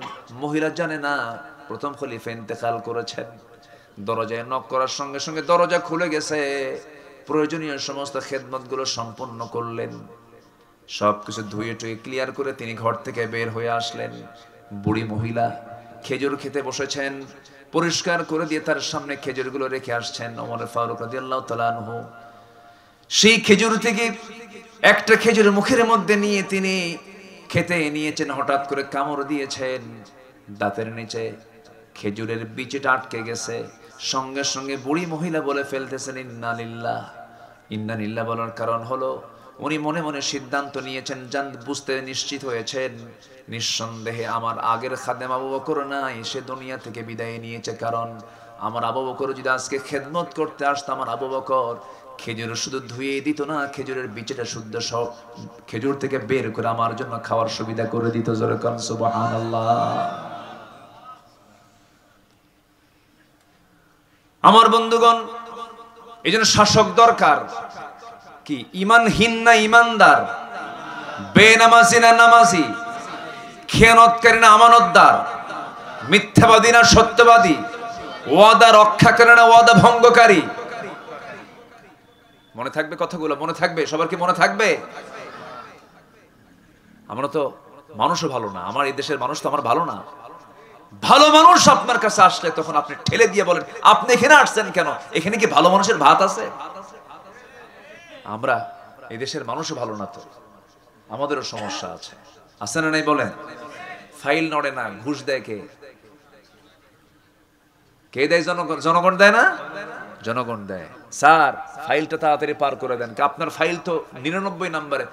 মহিলা জানে না প্রথম খলিফা ইন্তেকাল করেছেন। দরজায় নক করার সঙ্গে সঙ্গে দরজা খুলে গেছে। প্রয়োজনীয় সমস্ত খেদমতগুলো সম্পন্ন করলেন। সবকিছু ধুয়ে টুয়ে ক্লিয়ার করে তিনি ঘর থেকে বের হয়ে আসলেন। বুড়ি মহিলা খেজুর খেতে বসেছেন, পরিষ্কার করে দিয়ে তার সামনে খেজুরগুলো রেখে আসছেন ওমর ফারুক রাদিয়াল্লাহু তাআলা আনহু। সেই খেজুর থেকে একটা খেজুর মুখের মধ্যে নিয়ে তিনি খেতে নিয়েছেন। হঠাৎ করে কামড় দিয়েছেন, দাঁতের নিচে খেজুরের বীজটা আটকে গেছে। সঙ্গে সঙ্গে বুড়ি মহিলা বলে ফেলতেছেন ইন্না লিল্লাহ। ইন্না লিল্লাহ বলার কারণ হলো উনি মনে মনে সিদ্ধান্ত নিয়েছেন, বুঝতে নিশ্চিত হয়েছেন, নিঃসন্দেহে আমার আগের খাদেম আবু বকর নাই, সে দুনিয়া থেকে বিদায় নিয়েছে। কারণ আমার আবু বকর যদি আজকে খেদমত করতে আসতো, আমার আবু বকর খেজুর শুধু ধুয়ে দিত না, খেজুরের বীজটা শুদ্ধ সব খেজুর থেকে বের করে আমার জন্য খাওয়ার সুবিধা করে দিত। জোরে কোন সুবহানাল্লাহ। আমার বন্ধুগণ, এই জন্য শাসক দরকার। কি ইমানহীন না ইমানদার? বেনামাজি না নামাজি? খেয়ানতকারী না আমানতদার? মিথ্যাবাদী না সত্যবাদী? ওয়াদা রক্ষাকারী না ওয়াদা ভঙ্গকারী? মনে থাকবে কথাগুলো, মনে থাকবে? সবার কি মনে থাকবে? আমরা তো মানুষও ভালো না, আমার এই দেশের মানুষ তো আমার ভালো না। ভালো মানুষ আপনার কাছে আসলে তখন আপনি ঠেলে দিয়ে বলেন, আপনি এখানে আসছেন কেন? এখানে কি ভালো মানুষের ভাত আছে? আমরা এই দেশের মানুষও ভালো না, তো আমাদেরও সমস্যা আছে, আছে না নাই বলেন? ফাইল নড়ে না, ঘুষ দেয় কে? কে দেয়? জনগণ। জনগণ দেয় না? জনগণ দেয়। স্যার ফাইলটা তাড়াতাড়ি পার করে দেন, আপনার ফাইল তো 99 নম্বরে।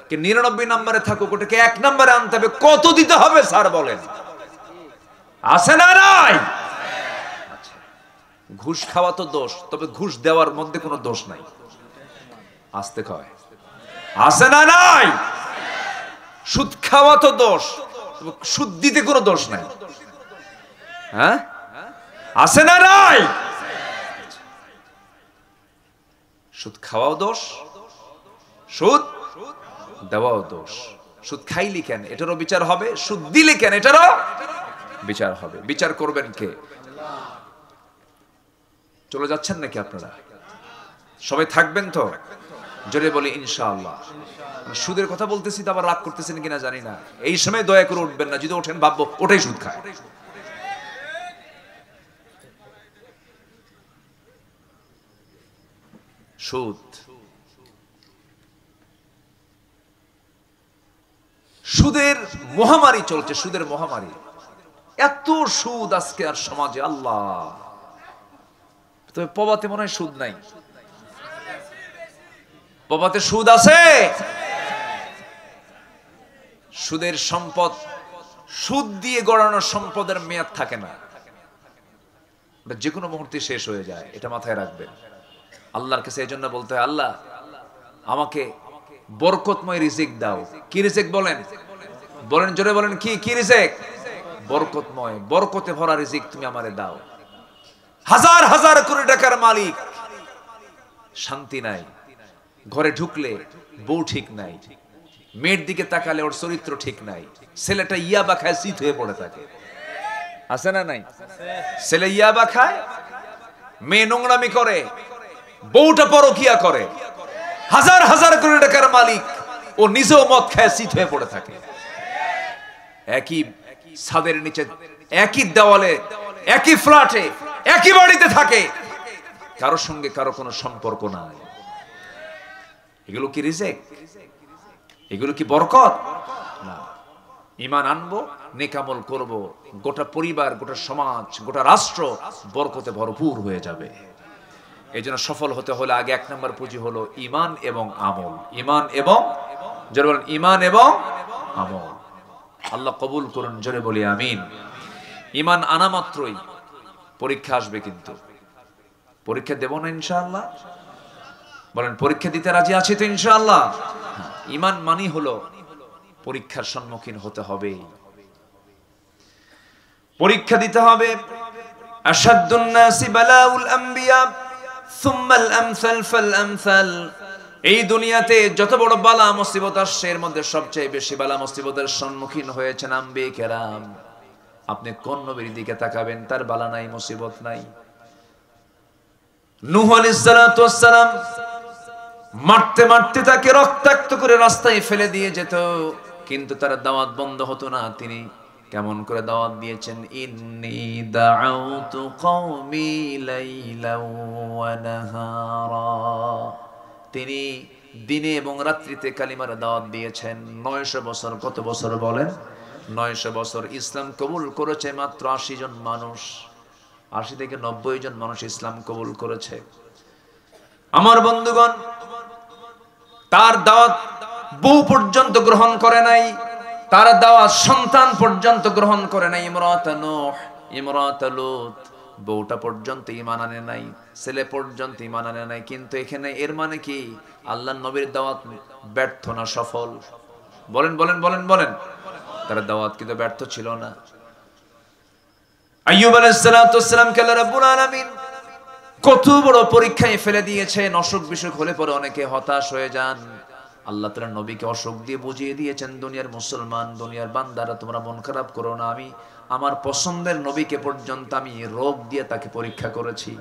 কে 99 নম্বরে থাকুক, ওটাকে 1 নম্বরে আনতে হবে। কত দিতে হবে স্যার বলেন? আছে না নাই? আচ্ছা, ঘুষ খাওয়া তো দোষ, তবে ঘুষ দেওয়ার মধ্যে কোনো দোষ নাই। আসতে কয়, আছে না নাই? সুদ খাওয়া তো দোষ, তবে সুদ দিতে কোনো দোষ নাই। হ্যাঁ, আছে না নাই? সুদ খাওয়াও দোষ, সুদ দেওয়াও দোষ। সুদ খাইলি কেন? এটারও বিচার হবে। সুদ দিলে কেন? এটারও বিচার হবে। বিচার করবেন কে? চলে যাচ্ছেন নাকি আপনারা? সবাই থাকবেন তো? জোরে বলি ইনশাআল্লাহ। সুদের কথা বলতেছি তো আবার রাগ করতেছেন কিনা জানি না। এই সময় দয়া করে উঠবেন না, যদি ওঠেন ভাববো ওটাই সুদ খায়। সুদ, সুদের মহামারী চলছে, সুদের মহামারী। এত সুদ আজকে আর সমাজে, আল্লাহ। তবে পবাতে মনে হয় সুদ নাই। পবাতে সুদ আছে? সুদের সম্পদ, সুদ দিয়ে গড়ানো সম্পদের মেয়াদ থাকে না, যে কোনো মুহূর্তে শেষ হয়ে যায়। এটা মাথায় রাখবেন। আল্লাহর কাছে এই জন্য বলতে হয়, আল্লাহ আমাকে বরকতময় রিজিক দাও। কি রিজিক বলেন? বলেন, জোরে বলেন, কি কি রিজিক? বরকতময়, বরকতে ভরা রিজিক তুমি আমারে দাও। হাজার হাজার কোটি টাকার মালিক, শান্তি নাই। ঘরে ঢুকলে বউ ঠিক নাই, মেয়ের দিকে তাকালে ওর চরিত্র ঠিক নাই, ছেলেটা ইয়াবা খায় শীত হয়ে পড়ে থাকে, আছে না নাই? ছেলে ইয়াবা খায়, মেয়ে নোংরামি করে, বউটা পরকিয়া করে, হাজার হাজার কোটি টাকার মালিক, ও নিজেও মদ খায় শীত হয়ে পড়ে থাকে। একই ছাদের নিচে, একই দেওয়ালে, একই ফ্ল্যাটে, একই বাড়িতে থাকে, কারোর সঙ্গে কারো কোনো সম্পর্ক নাই। এগুলো কি রিজেক? এগুলো কি বরকত? না। ঈমান আনবো, নেকামল করব, গোটা পরিবার, গোটা সমাজ, গোটা রাষ্ট্র বরকতে ভরপুর হয়ে যাবে। এই জন্য সফল হতে হলে আগে 1 নম্বর পুঁজি হলো ঈমান এবং আমল। ঈমান এবং, জোরে বলেন, ঈমান এবং আমল। আল্লাহ কবুল করুন, জোরে বলি আমিন। ঈমান আনা মাত্রই পরীক্ষা আসবে, কিন্তু পরীক্ষা দেব না ইনশাআল্লাহ? বলেন, পরীক্ষা দিতে রাজি আছি তো ইনশাআল্লাহ? ঈমান মানি হলো পরীক্ষার সম্মুখীন হতে হবে, পরীক্ষা দিতে হবে। আশাদ্দুন নাসি বালাউল আম্বিয়া সুম্মাল আমসাল ফাল আমসাল। এই দুনিয়াতে যত বড় বালা মুসিবত আসছে, এর মধ্যে সবচেয়ে বেশি বালা মুসিবতের সম্মুখীন হয়েছেন আম্বিয়া কেরাম। আপনি কোন নবীর দিকে তাকাবেন, তার বালা নাই, মুসিবত নাই? নূহ আলাইহিস সালাতু ওয়াস সালাম মারতে মারতে তাকে রক্তাক্ত করে রাস্তায় ফেলে দিয়ে যেত, কিন্তু তার দাওয়াত বন্ধ হতো না। তিনি কেমন করে দাওয়াত দিয়েছেন, ইন্নী দাআউতু কওমি লাইলাও ওয়া নাহারা। তিনি দিনে এবং রাত্রিতে কালিমার দাওয়াত দিয়েছেন। 900 বছর। কত বছর বলেন? 900 বছর। ইসলাম কবুল করেছে মাত্র 80 জন মানুষ। 80 থেকে 90 জন মানুষ ইসলাম কবুল করেছে। আমার বন্ধুগণ, তার দাওয়াত বউ পর্যন্ত গ্রহণ করে নাই, তার দাওয়াত সন্তান পর্যন্ত গ্রহণ করে নাই। ইমরাত নূহ, ইমরাত লূত, বউটা পর্যন্ত ঈমান আনে নাই, ছেলে পর্যন্ত ঈমান আনে নাই। কিন্তু এখানে এর মানে কি আল্লাহর নবীর দাওয়াত ব্যর্থ না সফল? বলেন বলেন বলেন বলেন। তার দাওয়াত কিন্তু ব্যর্থ ছিল না। আইয়ুব আলাইহিস সালাতু ওয়াস সালাম কে আল্লাহ রাব্বুল আলামিন কত বড় পরীক্ষায় ফেলে দিয়েছেন। অসুখ বিসুখ হলে পরে অনেকে হতাশ হয়ে যান। আল্লাহ তাআলা নবীকে অসুখ দিয়ে বুঝিয়ে দিয়েছেন, দুনিয়ার মুসলমান, দুনিয়ার বান্দারা, তোমরা মন খারাপ করো না, আমি আমার পছন্দের নবীকে পর্যন্ত আমি রোগ দিয়ে তাকে পরীক্ষা করেছি।